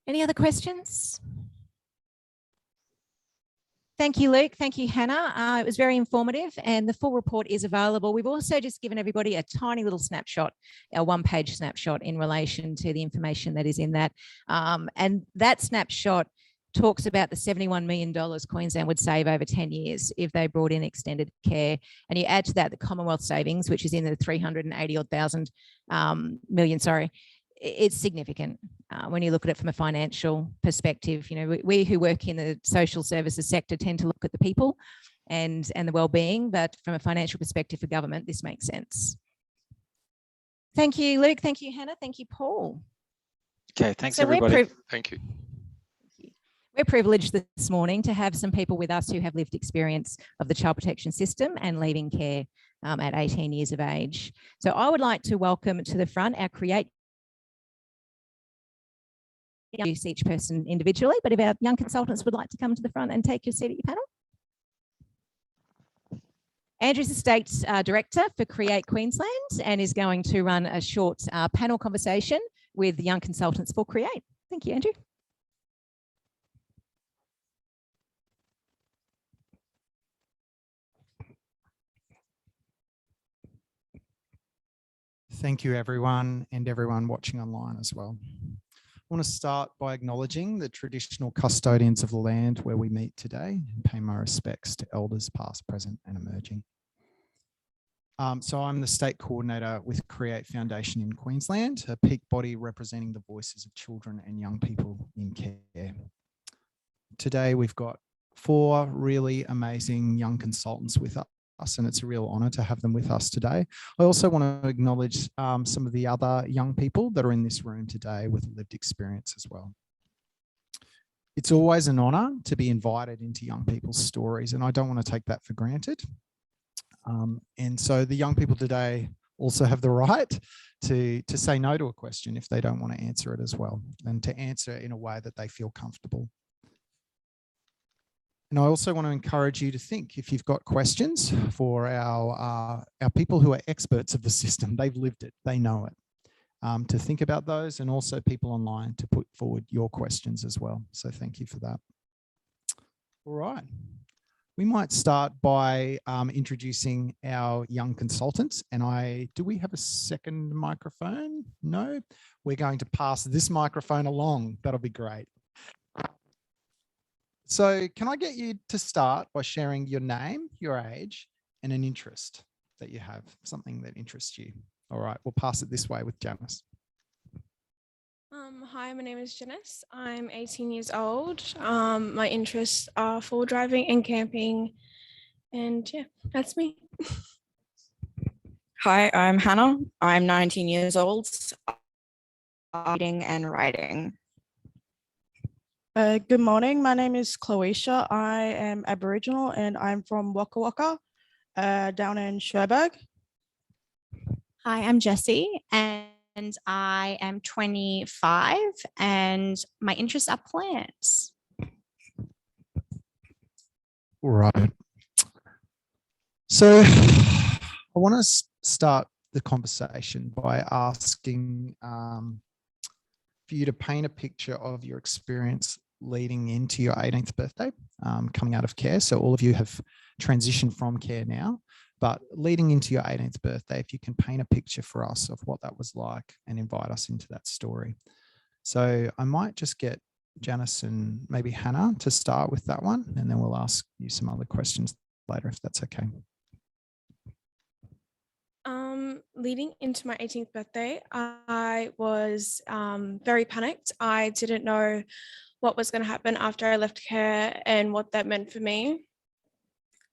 Any other questions? Thank you, Luke. Thank you, Hannah. It was very informative, and the full report is available. We've also just given everybody a tiny little snapshot, a one-page snapshot in relation to the information that is in that. And that snapshot talks about the $71 million Queensland would save over 10 years if they brought in extended care. And you add to that the Commonwealth savings, which is in the 380,000 million, sorry. It's significant when you look at it from a financial perspective. You know, we who work in the social services sector tend to look at the people and the well-being, but from a financial perspective for government, this makes sense. Thank you, Luke. Thank you, Hannah. Thank you, Paul. Okay, thanks everybody. Thank you. We're privileged this morning to have some people with us who have lived experience of the child protection system and leaving care at 18 years of age. So I would like to welcome to the front our Create. Introduce each person individually, but if our young consultants would like to come to the front and take your seat at your panel. Andrew's the State Director for Create Queensland and is going to run a short panel conversation with the young consultants for Create. Thank you, Andrew. Thank you, everyone, and everyone watching online as well. I want to start by acknowledging the traditional custodians of the land where we meet today and pay my respects to elders past, present and emerging. So I'm the State Coordinator with Create Foundation in Queensland, a peak body representing the voices of children and young people in care. Today we've got 4 really amazing young consultants with us, and it's a real honour to have them with us today. I also want to acknowledge some of the other young people that are in this room today with lived experience as well. It's always an honour to be invited into young people's stories, and I don't want to take that for granted. And so the young people today also have the right to say no to a question if they don't want to answer it as well, and to answer it in a way that they feel comfortable. And I also want to encourage you to think, if you've got questions for our people who are experts of the system, they've lived it, they know it, to think about those, and also people online to put forward your questions as well. So thank you for that. All right. We might start by introducing our young consultants. And do we have a second microphone? No? We're going to pass this microphone along. That'll be great. So can I get you to start by sharing your name, your age, and an interest that you have, something that interests you? All right, we'll pass it this way with Janice. Hi, my name is Janice. I'm 18 years old. My interests are full driving and camping. And yeah, that's me. Hi, I'm Hannah. I'm 19 years old. Reading and writing. Good morning. My name is Chloesha. I am Aboriginal and I'm from Waka Waka, down in Cherbourg. Hi, I'm Jessie and I am 25 and my interests are plants. All right. So I want to start the conversation by asking for you to paint a picture of your experience leading into your 18th birthday, coming out of care. So all of you have transitioned from care now, but leading into your 18th birthday, if you can paint a picture for us of what that was like and invite us into that story. So I might just get Janice and maybe Hannah to start with that one, and then we'll ask you some other questions later if that's okay. Leading into my 18th birthday, I was very panicked. I didn't know what was going to happen after I left care and what that meant for me.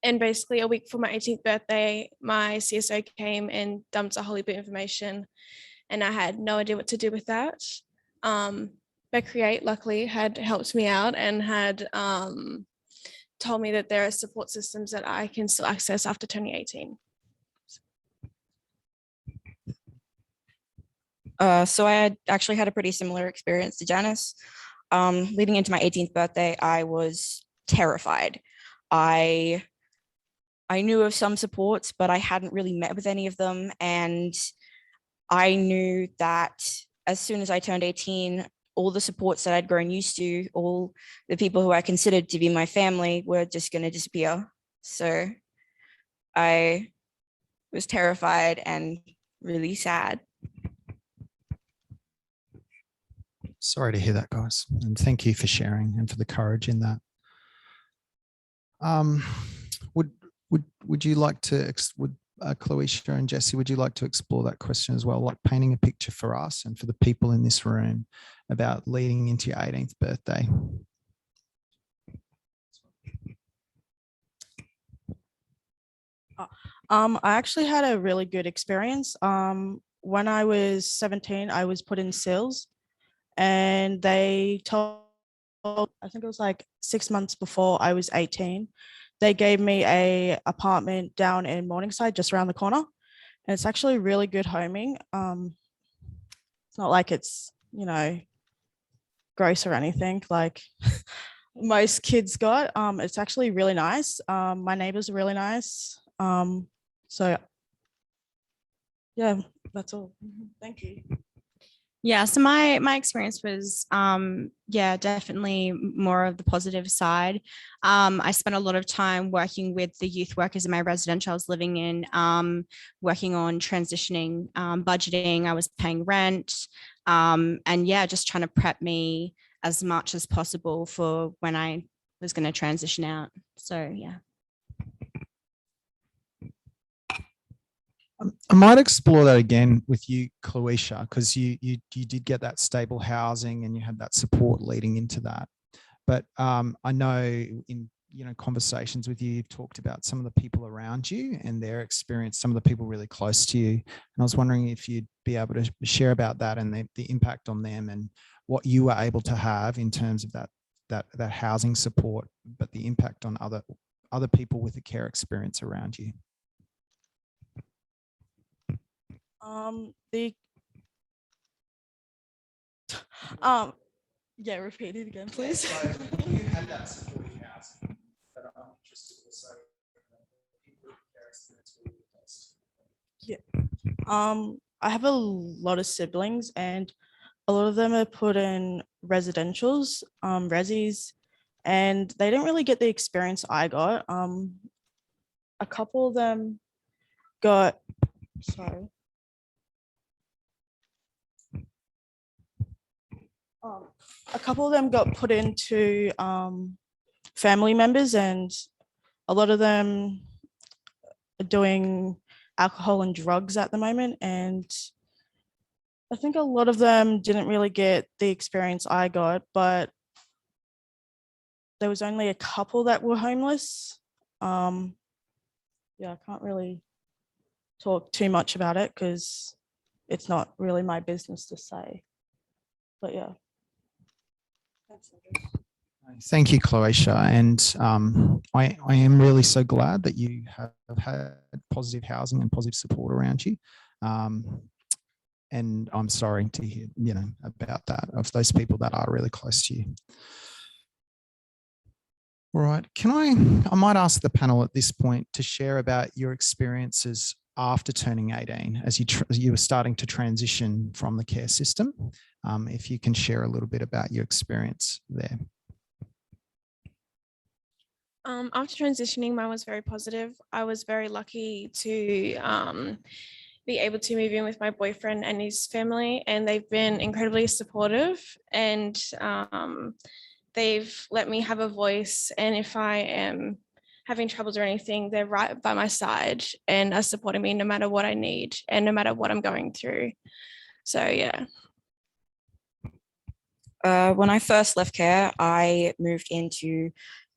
And basically a week for my 18th birthday, my CSO came and dumped a whole heap of information and I had no idea what to do with that. But Create luckily had helped me out and had told me that there are support systems that I can still access after turning 18. So I had actually had a pretty similar experience to Janice. Leading into my 18th birthday, I was terrified. I knew of some supports, but I hadn't really met with any of them. And I knew that as soon as I turned 18, all the supports that I'd grown used to, all the people who I considered to be my family were just going to disappear. So I was terrified and really sad. Sorry to hear that, guys. And thank you for sharing and for the courage in that. Would you like to, Chloesha and Jessie, would you like to explore that question as well, like painting a picture for us and for the people in this room about leading into your 18th birthday? I actually had a really good experience. When I was 17, I was put in SILS and they told, I think it was like 6 months before I was 18, they gave me a apartment down in Morningside, just around the corner. And it's actually really good homing. It's not like it's, you know, gross or anything like most kids got. It's actually really nice. My neighbors are really nice. So yeah, that's all. Thank you. Yeah, so my experience was, yeah, definitely more of the positive side. I spent a lot of time working with the youth workers in my residential I was living in, working on transitioning, budgeting, I was paying rent, and yeah, just trying to prep me as much as possible for when I was going to transition out. So yeah. I might explore that again with you, Chloesha, because you did get that stable housing and you had that support leading into that. But I know in conversations with you, you've talked about some of the people around you and their experience, some of the people really close to you. And I was wondering if you'd be able to share about that and the impact on them and what you were able to have in terms of that housing support, but the impact on other people with a care experience around you. Yeah, repeat it again, please. So you had that supportive housing, but I'm interested also in people with care experience were really close. Yeah. I have a lot of siblings and a lot of them are put in residentials, resis, and they didn't really get the experience I got. A couple of them got, sorry. A couple of them got put into family members, and a lot of them are doing alcohol and drugs at the moment. And I think a lot of them didn't really get the experience I got, but there was only a couple that were homeless. Yeah, I can't really talk too much about it because it's not really my business to say. But yeah. Thank you, Croatia. And I am really so glad that you have had positive housing and positive support around you. And I'm sorry to hear, about that, of those people that are really close to you. All right, I might ask the panel at this point to share about your experiences after turning 18, as you were starting to transition from the care system. If you can share a little bit about your experience there. After transitioning, mine was very positive. I was very lucky to be able to move in with my boyfriend and his family, and they've been incredibly supportive, and they've let me have a voice. And if I am having troubles or anything, they're right by my side and are supporting me no matter what I need and no matter what I'm going through. So yeah. When I first left care, I moved into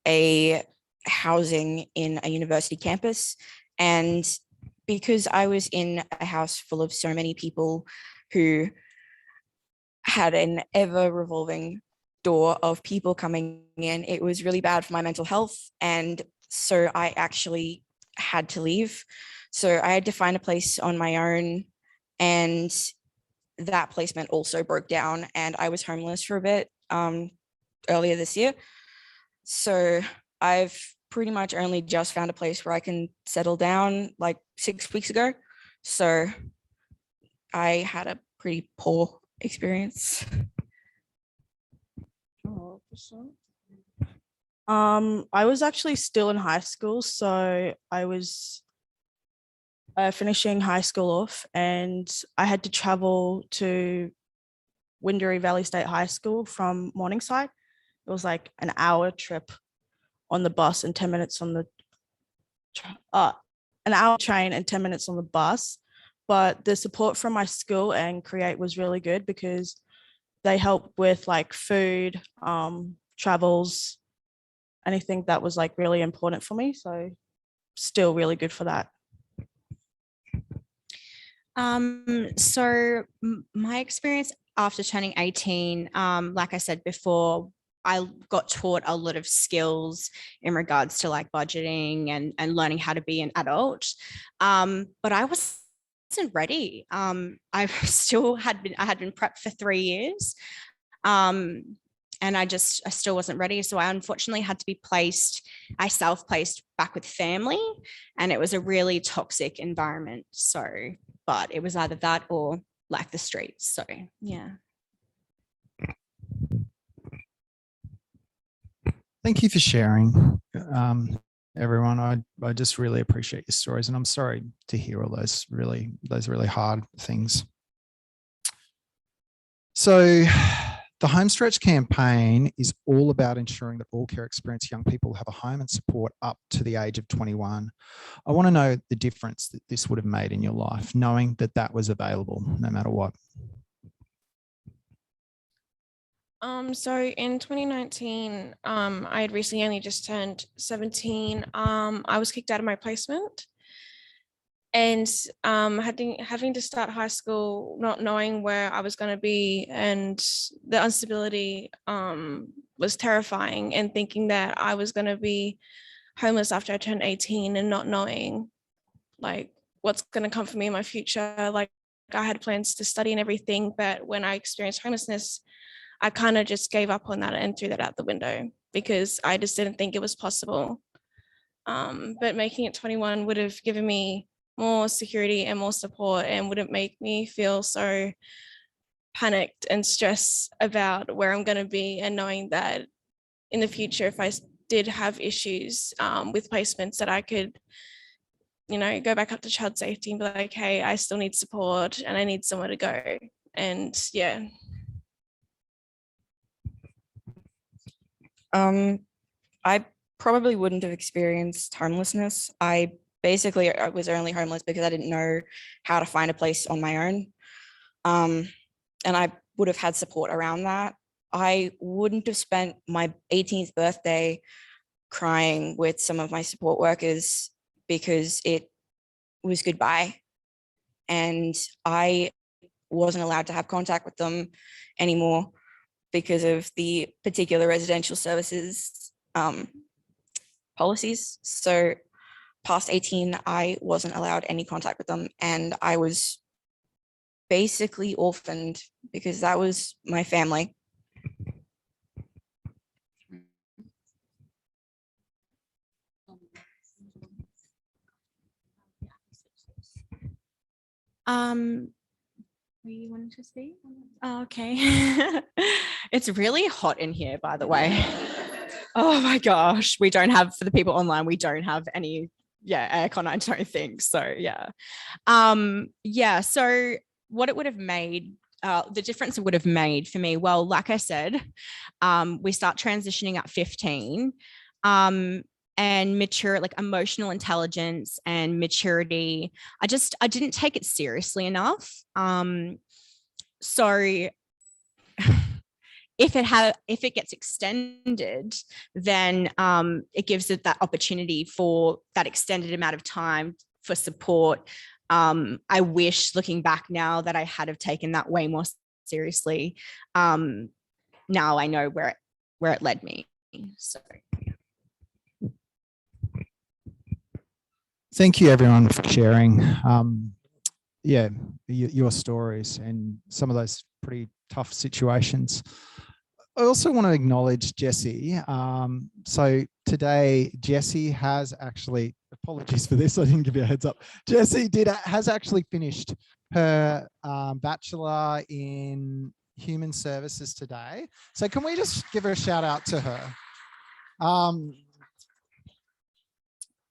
a housing in a university campus. And because I was in a house full of so many people who had an ever revolving door of people coming in, it was really bad for my mental health. And so I actually had to leave. So I had to find a place on my own, and that placement also broke down, and I was homeless for a bit earlier this year. So I've pretty much only just found a place where I can settle down like 6 weeks ago. So I had a pretty poor experience. I was actually still in high school, so I was finishing high school off, and I had to travel to Windery Valley State High School from Morningside. It was like an hour trip on the bus and 10 minutes on the an hour train and 10 minutes on the bus. But the support from my school and Create was really good because they help with like food, travels, anything that was like really important for me. So still really good for that. So my experience after turning 18, like I said before, I got taught a lot of skills in regards to like budgeting and learning how to be an adult. But I wasn't ready. I had been prepped for 3 years. And I still wasn't ready. So I unfortunately had to be self-placed back with family, and it was a really toxic environment. So, but it was either that or like the streets. So yeah. Thank you for sharing, everyone. I just really appreciate your stories, and I'm sorry to hear all those really hard things. So the Homestretch campaign is all about ensuring that all care experienced young people have a home and support up to the age of 21. I want to know the difference that this would have made in your life, knowing that that was available no matter what. So in 2019, I had recently only just turned 17. I was kicked out of my placement, and having to start high school, not knowing where I was going to be, and the instability was terrifying, and thinking that I was going to be homeless after I turned 18 and not knowing like what's going to come for me in my future. Like I had plans to study and everything, but when I experienced homelessness, I kind of just gave up on that and threw that out the window because I just didn't think it was possible. But making it 21 would have given me more security and more support, and wouldn't make me feel so panicked and stressed about where I'm going to be, and knowing that in the future, if I did have issues with placements, that I could, go back up to child safety and be like, hey, I still need support and I need somewhere to go. And yeah. I probably wouldn't have experienced homelessness. I was only homeless because I didn't know how to find a place on my own. And I would have had support around that. I wouldn't have spent my 18th birthday crying with some of my support workers because it was goodbye. And I wasn't allowed to have contact with them anymore because of the particular residential services policies. So past 18, I wasn't allowed any contact with them, and I was basically orphaned because that was my family. Were you wanting to speak? Oh, okay. It's really hot in here, by the way. Oh my gosh. We don't have, for the people online, we don't have any, aircon, I don't think. So yeah. So what it would have made, the difference it would have made for me, well, like I said, we start transitioning at 15. And mature, like emotional intelligence and maturity. I didn't take it seriously enough. So if it gets extended, then it gives it that opportunity for that extended amount of time for support. I wish, looking back now, that I had have taken that way more seriously. Now I know where it led me. So. Thank you, everyone, for sharing. Your stories and some of those pretty tough situations. I also want to acknowledge Jessie. So today, Jessie has actually, apologies for this, I didn't give you a heads up. Jessie has actually finished her Bachelor in Human Services today. So can we just give her a shout out to her?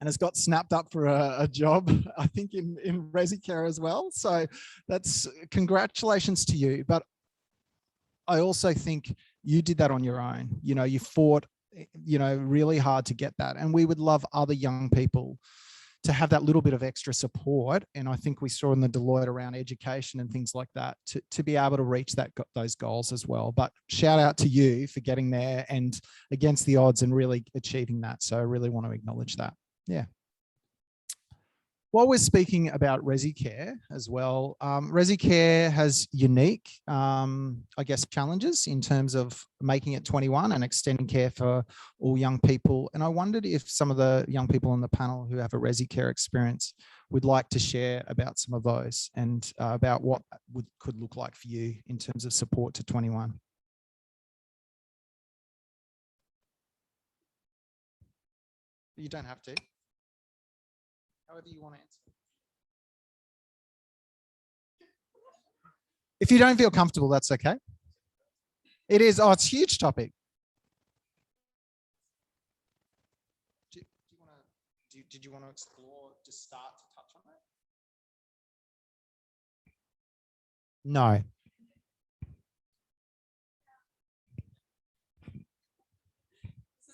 And has got snapped up for a job, I think, in Resi Care as well. So that's congratulations to you. But I also think you did that on your own. You know, you fought, really hard to get that. And we would love other young people to have that little bit of extra support. And I think we saw in the Deloitte around education and things like that to be able to reach those goals as well. But shout out to you for getting there and against the odds and really achieving that. So I really want to acknowledge that. Yeah. While we're speaking about Resi Care as well, Resi Care has unique, challenges in terms of making it 21 and extending care for all young people. And I wondered if some of the young people on the panel who have a Resi Care experience would like to share about some of those and about what could look like for you in terms of support to 21. You don't have to. However you want to answer. If you don't feel comfortable, that's okay. It is, it's a huge topic. Did you want to explore, just start to touch on that? No.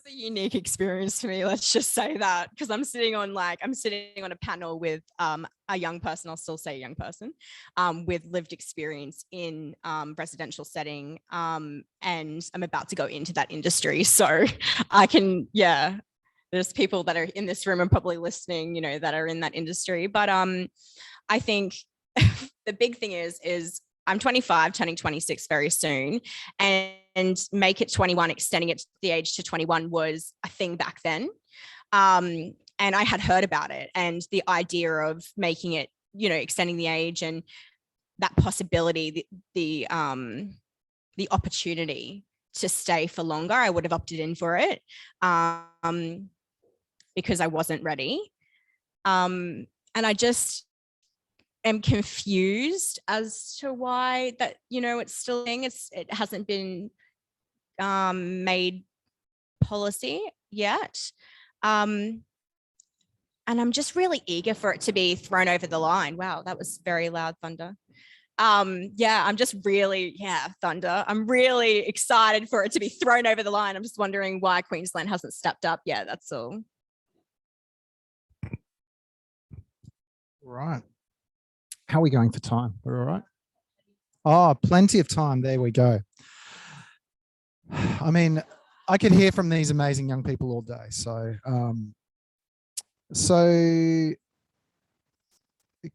A unique experience for me, let's just say that, because I'm sitting on a panel with a young person, I'll still say a young person, with lived experience in residential setting, and I'm about to go into that industry, so I can, there's people that are in this room and probably listening, that are in that industry, but I think the big thing is I'm 25, turning 26 very soon, and make it 21, extending it to the age to 21 was a thing back then. And I had heard about it and the idea of making it, extending the age and that possibility, the opportunity to stay for longer, I would have opted in for it because I wasn't ready. And I just am confused as to why that, it's still a thing. It hasn't been made policy yet. And I'm just really eager for it to be thrown over the line. Wow, that was very loud thunder. Yeah, I'm just really, thunder. I'm really excited for it to be thrown over the line. I'm just wondering why Queensland hasn't stepped up yet. That's all. Right. How are we going for time? We're all right? Oh, plenty of time. There we go. I mean, I could hear from these amazing young people all day. So,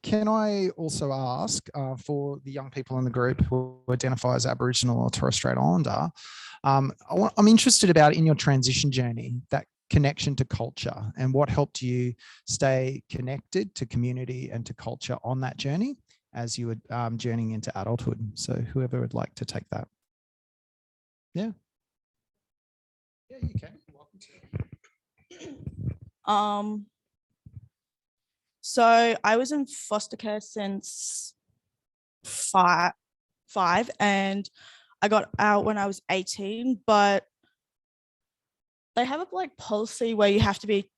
can I also ask for the young people in the group who identify as Aboriginal or Torres Strait Islander, I'm interested about in your transition journey, that connection to culture and what helped you stay connected to community and to culture on that journey as you were journeying into adulthood. So whoever would like to take that. Yeah. Yeah, you can. Welcome to. So I was in foster care since five, and I got out when I was 18, but they have a like policy where you have to be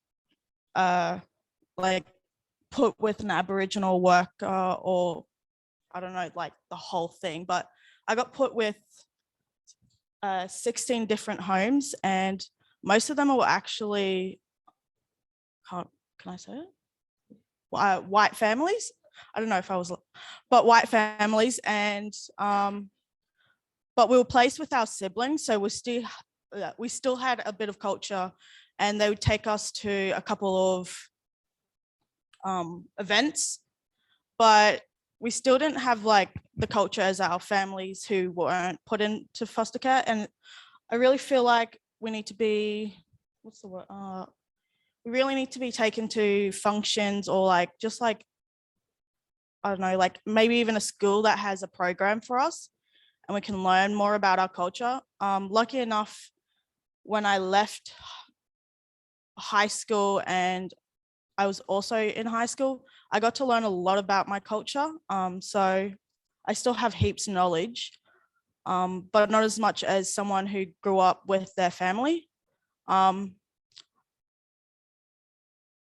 like put with an Aboriginal worker, or I don't know, like the whole thing. But I got put with 16 different homes, and most of them were actually, can I say it? White families. I don't know if I was, but white families. And but we were placed with our siblings, so we still had a bit of culture, and they would take us to a couple of events, but we still didn't have like the culture as our families who weren't put into foster care. And I really feel like we need to be, what's the word? We really need to be taken to functions, or like just like, I don't know, like maybe even a school that has a program for us and we can learn more about our culture. Lucky enough, when I left high school and I was also in high school, I got to learn a lot about my culture. So I still have heaps of knowledge, but not as much as someone who grew up with their family.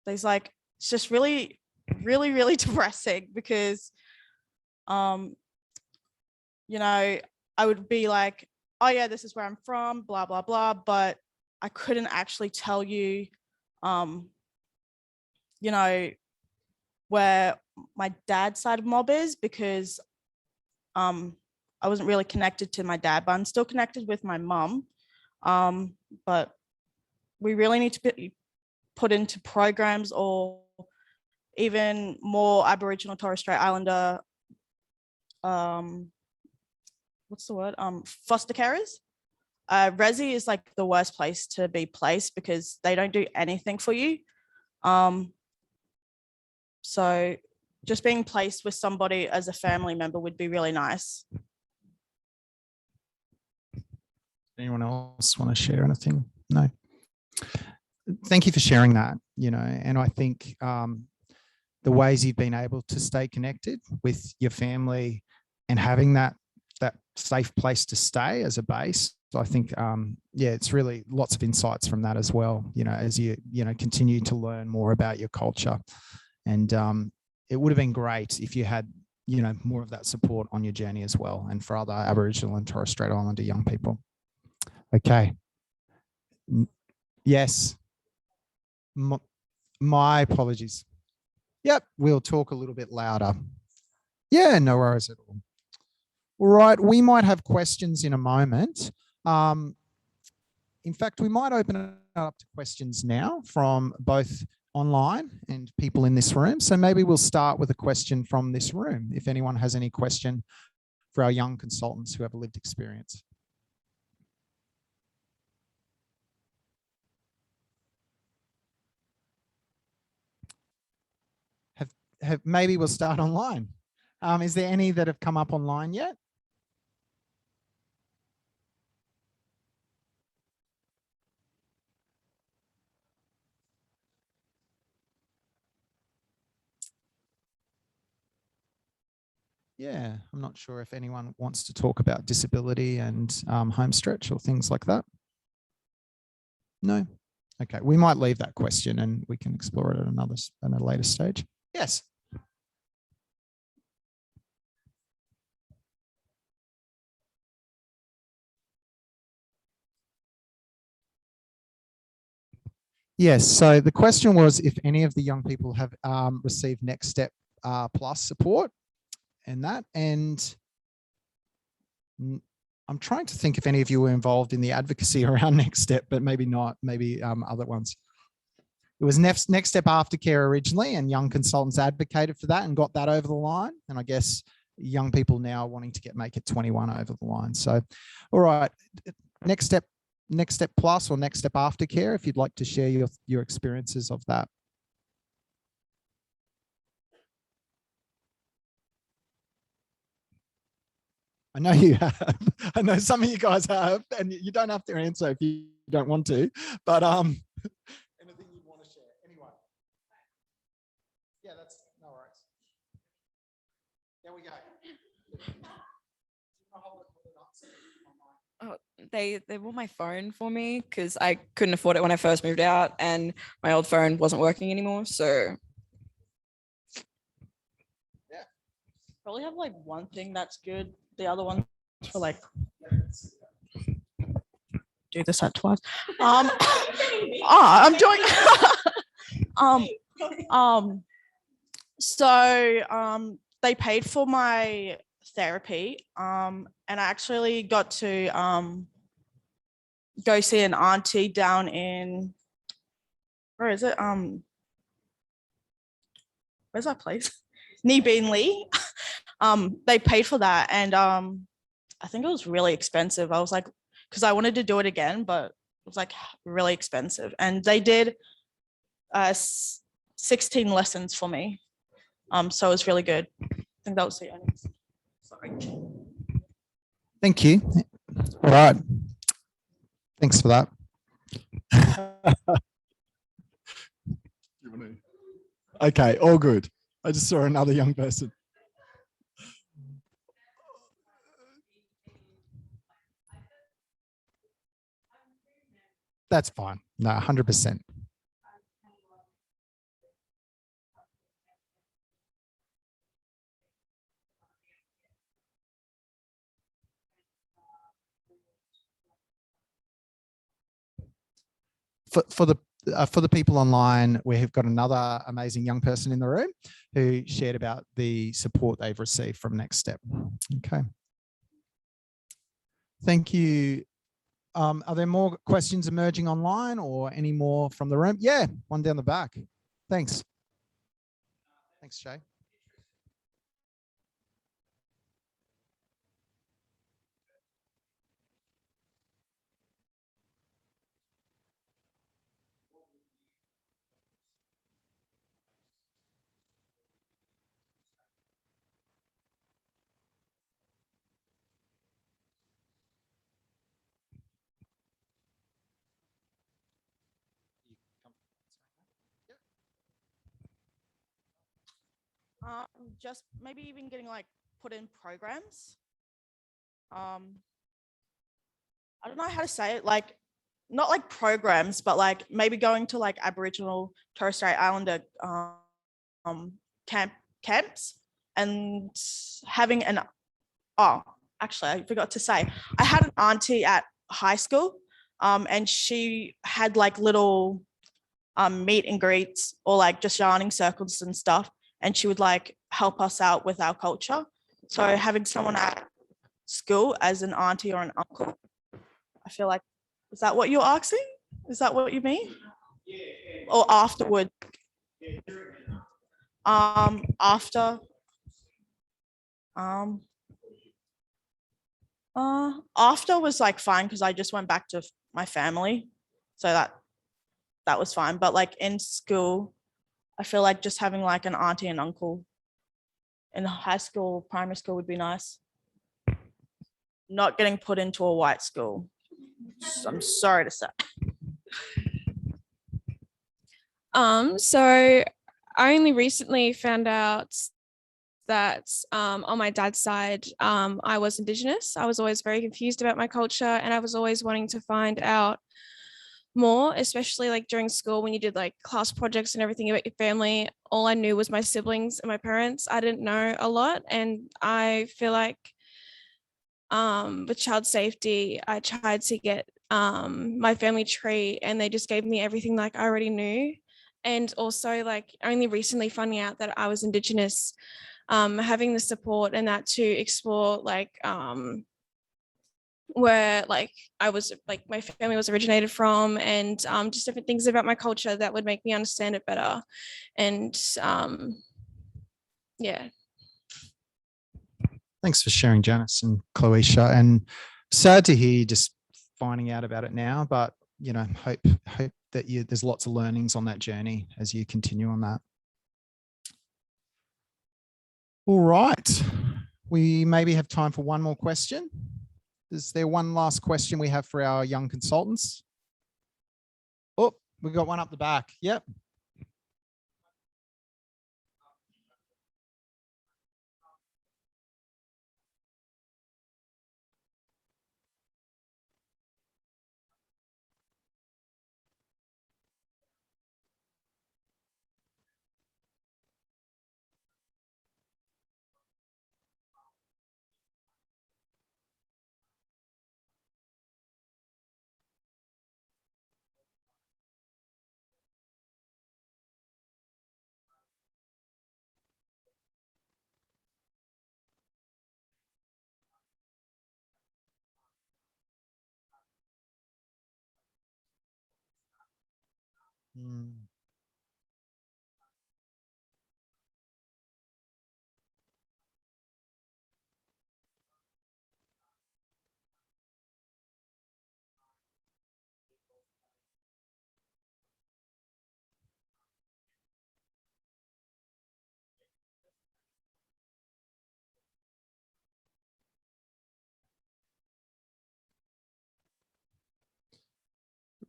There's like, it's just really depressing because, you know, I would be like, oh yeah, this is where I'm from, blah, blah, blah. But I couldn't actually tell you, you know, where my dad's side of mob is, because I wasn't really connected to my dad, but I'm still connected with my mum. But we really need to be put into programs, or even more Aboriginal Torres Strait Islander, what's the word? Foster carers. Resi is like the worst place to be placed because they don't do anything for you. So just being placed with somebody as a family member would be really nice. Anyone else want to share anything? No. Thank you for sharing that, you know, and I think the ways you've been able to stay connected with your family and having that safe place to stay as a base. So I think, yeah, it's really lots of insights from that as well, you know, as you continue to learn more about your culture. And it would have been great if you had, you know, more of that support on your journey as well, and for other Aboriginal and Torres Strait Islander young people. Okay. Yes. My apologies. Yep, we'll talk a little bit louder. Yeah, no worries at all. All right, we might have questions in a moment. In fact, we might open it up to questions now from both online and people in this room. So maybe we'll start with a question from this room, if anyone has any question for our young consultants who have a lived experience. Maybe we'll start online. Is there any that have come up online yet? Yeah, I'm not sure if anyone wants to talk about disability and home stretch or things like that. No? Okay, we might leave that question and we can explore it at a later stage. Yes. Yes. So the question was if any of the young people have received Next Step Plus support and that. And I'm trying to think if any of you were involved in the advocacy around Next Step, but maybe not, maybe other ones. It was Next Step Aftercare originally, and young consultants advocated for that and got that over the line. And I guess young people now are wanting to make it 21 over the line. So, all right, Next Step Plus or Next Step Aftercare, if you'd like to share your experiences of that. I know you have. I know some of you guys have, and you don't have to answer if you don't want to, but anything you'd want to share. Anyway. Yeah, that's no worries. There we go. Oh, they bought my phone for me because I couldn't afford it when I first moved out, and my old phone wasn't working anymore. So yeah, Probably have like one thing that's good. The other one for like do this at twice. I'm doing so they paid for my therapy and I actually got to go see an auntie down in, where is it, where's that place, Knee Bean Lee. They paid for that, and I think it was really expensive. I was like, because I wanted to do it again, but it was like really expensive, and they did 16 lessons for me. So it was really good. I think that was the only. Sorry. Thank you. All right. Thanks for that. Okay, all good. I just saw another young person. That's fine. No, 100%. For the people online, we have got another amazing young person in the room who shared about the support they've received from Next Step. Okay. Thank you. Are there more questions emerging online or any more from the room? Yeah, one down the back. Thanks. Thanks, Shay. Just maybe even getting like put in programs. I don't know how to say it, like not like programs, but like maybe going to like Aboriginal Torres Strait Islander camps and having an, oh, actually I forgot to say, I had an auntie at high school and she had like little meet and greets or like just yarning circles and stuff, and she would like help us out with our culture. So having someone at school as an auntie or an uncle, I feel like, is that what you're asking? Is that what you mean? Or afterward? After was like fine because I just went back to my family, so that was fine. But like in school, I feel like just having like an auntie and uncle in high school, primary school would be nice. Not getting put into a white school. I'm sorry to say. So I only recently found out that on my dad's side, I was Indigenous. I was always very confused about my culture, and I was always wanting to find out more, especially like during school when you did like class projects and everything about your family. All I knew was my siblings and my parents. I didn't know a lot, and I feel like with child safety, I tried to get my family tree, and they just gave me everything like I already knew. And also like only recently finding out that I was Indigenous, having the support and that to explore like where like I was like my family was originated from, and just different things about my culture that would make me understand it better. And yeah. Thanks for sharing, Janice and Cloisha. And sad to hear you just finding out about it now, but you know, hope that there's lots of learnings on that journey as you continue on that. All right, we maybe have time for one more question. Is there one last question we have for our young consultants? Oh, we've got one up the back. Yep.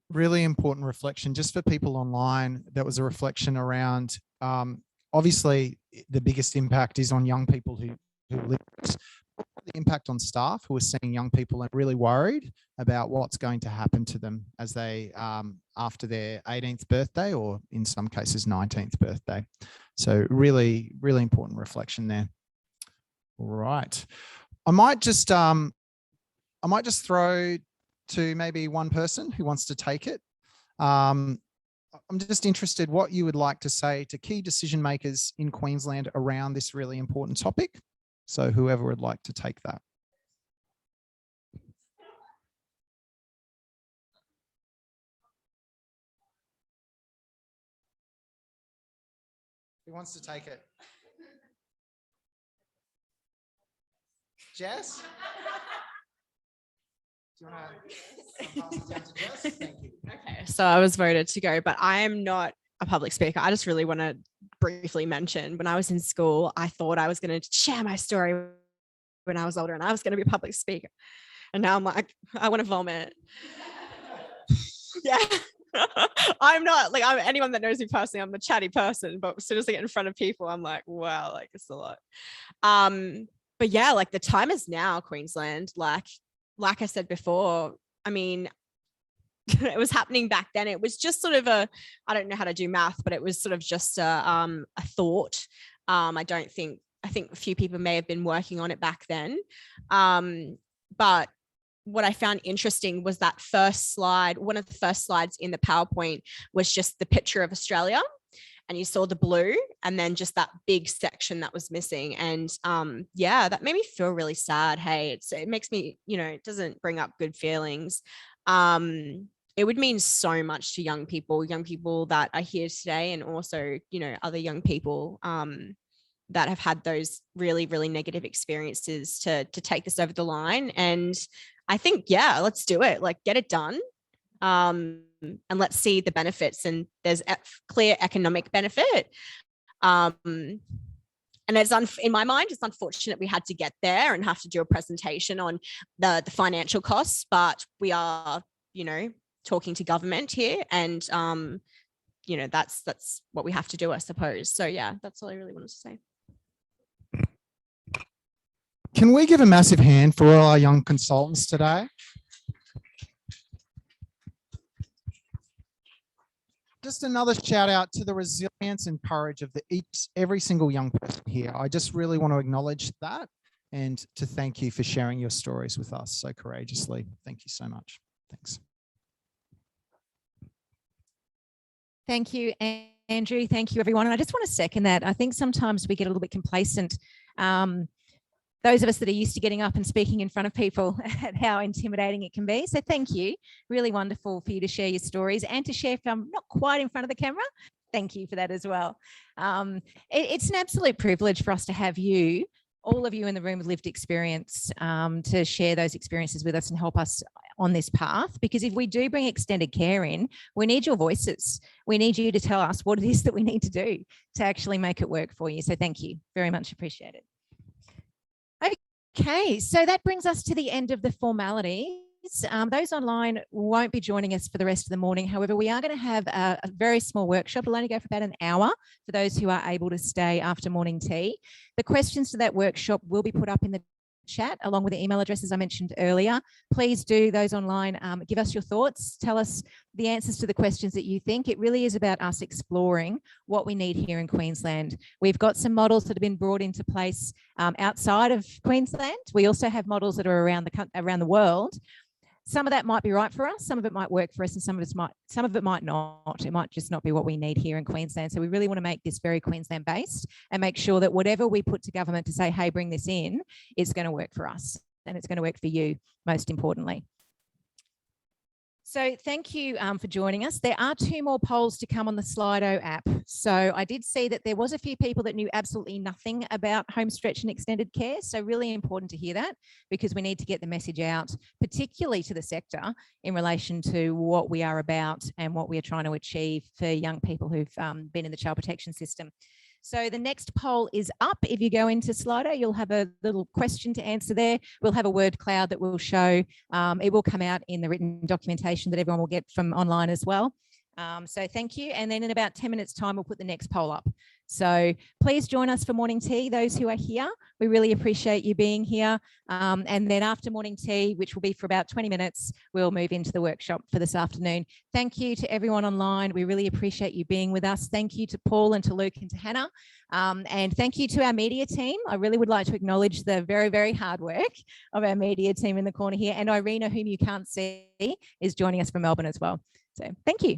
Really important reflection just for people online. That was a reflection around obviously the biggest impact is on young people who live, the impact on staff who are seeing young people and really worried about what's going to happen to them as they after their 18th birthday, or in some cases 19th birthday. So really important reflection there. All right, I might just throw to maybe one person who wants to take it. I'm just interested what you would like to say to key decision makers in Queensland around this really important topic. So whoever would like to take that. Who wants to take it? Jess? Do you want to pass it down to Jess? Thank you. Okay, so I was voted to go, but I am not a public speaker. I just really want to briefly mention when I was in school, I thought I was going to share my story when I was older and I was going to be a public speaker. And now I'm like, I want to vomit. Yeah. I'm not like, I'm anyone that knows me personally, I'm a chatty person, but as soon as I get in front of people, I'm like, wow, like it's a lot. But yeah, like the time is now, Queensland. Like I said before, I mean, it was happening back then. It was just sort of I don't know how to do math, but it was sort of just a thought. I think a few people may have been working on it back then. But what I found interesting was that first slide, one of the first slides in the PowerPoint was just the picture of Australia. And you saw the blue and then just that big section that was missing. And yeah, that made me feel really sad. Hey, it makes me, it doesn't bring up good feelings. It would mean so much to young people that are here today, and also, other young people that have had those really, really negative experiences to take this over the line. And I think, yeah, let's do it. Like, get it done. And let's see the benefits. And there's a clear economic benefit. And it's in my mind, it's unfortunate we had to get there and have to do a presentation on the financial costs, but we are, talking to government here, and that's what we have to do, I suppose. So yeah, that's all I really wanted to say. Can we give a massive hand for all our young consultants today? Just another shout out to the resilience and courage of every single young person here. I just really want to acknowledge that and to thank you for sharing your stories with us so courageously. Thank you so much. Thanks. Thank you, Andrew. Thank you, everyone. And I just want to second that. I think sometimes we get a little bit complacent. Those of us that are used to getting up and speaking in front of people at how intimidating it can be. So thank you. Really wonderful for you to share your stories and to share if I'm not quite in front of the camera. Thank you for that as well. It's an absolute privilege for us to have you, all of you in the room with lived experience, to share those experiences with us and help us on this path. Because if we do bring extended care in, we need your voices. We need you to tell us what it is that we need to do to actually make it work for you. So thank you, very much appreciated. Okay, so that brings us to the end of the formalities. Those online won't be joining us for the rest of the morning. However, we are going to have a very small workshop. It'll only go for about an hour for those who are able to stay after morning tea. The questions to that workshop will be put up in the chat along with the email addresses I mentioned earlier. Please do, those online, give us your thoughts. Tell us the answers to the questions that you think. It really is about us exploring what we need here in Queensland. We've got some models that have been brought into place outside of Queensland. We also have models that are around the world. Some of that might be right for us, some of it might work for us, and some of it might not. It might just not be what we need here in Queensland. So we really want to make this very Queensland based and make sure that whatever we put to government to say, hey, bring this in, it's going to work for us and it's going to work for you, most importantly. So thank you for joining us. There are 2 more polls to come on the Slido app. So I did see that there was a few people that knew absolutely nothing about home stretch and extended care. So really important to hear that, because we need to get the message out, particularly to the sector, in relation to what we are about and what we are trying to achieve for young people who've been in the child protection system. So the next poll is up. If you go into Slido, you'll have a little question to answer there. We'll have a word cloud that will show. It will come out in the written documentation that everyone will get from online as well. So thank you. And then in about 10 minutes time, we'll put the next poll up. So please join us for morning tea, those who are here. We really appreciate you being here. And then after morning tea, which will be for about 20 minutes, we'll move into the workshop for this afternoon. Thank you to everyone online. We really appreciate you being with us. Thank you to Paul and to Luke and to Hannah. And thank you to our media team. I really would like to acknowledge the very, very hard work of our media team in the corner here. And Irina, whom you can't see, is joining us from Melbourne as well. So thank you.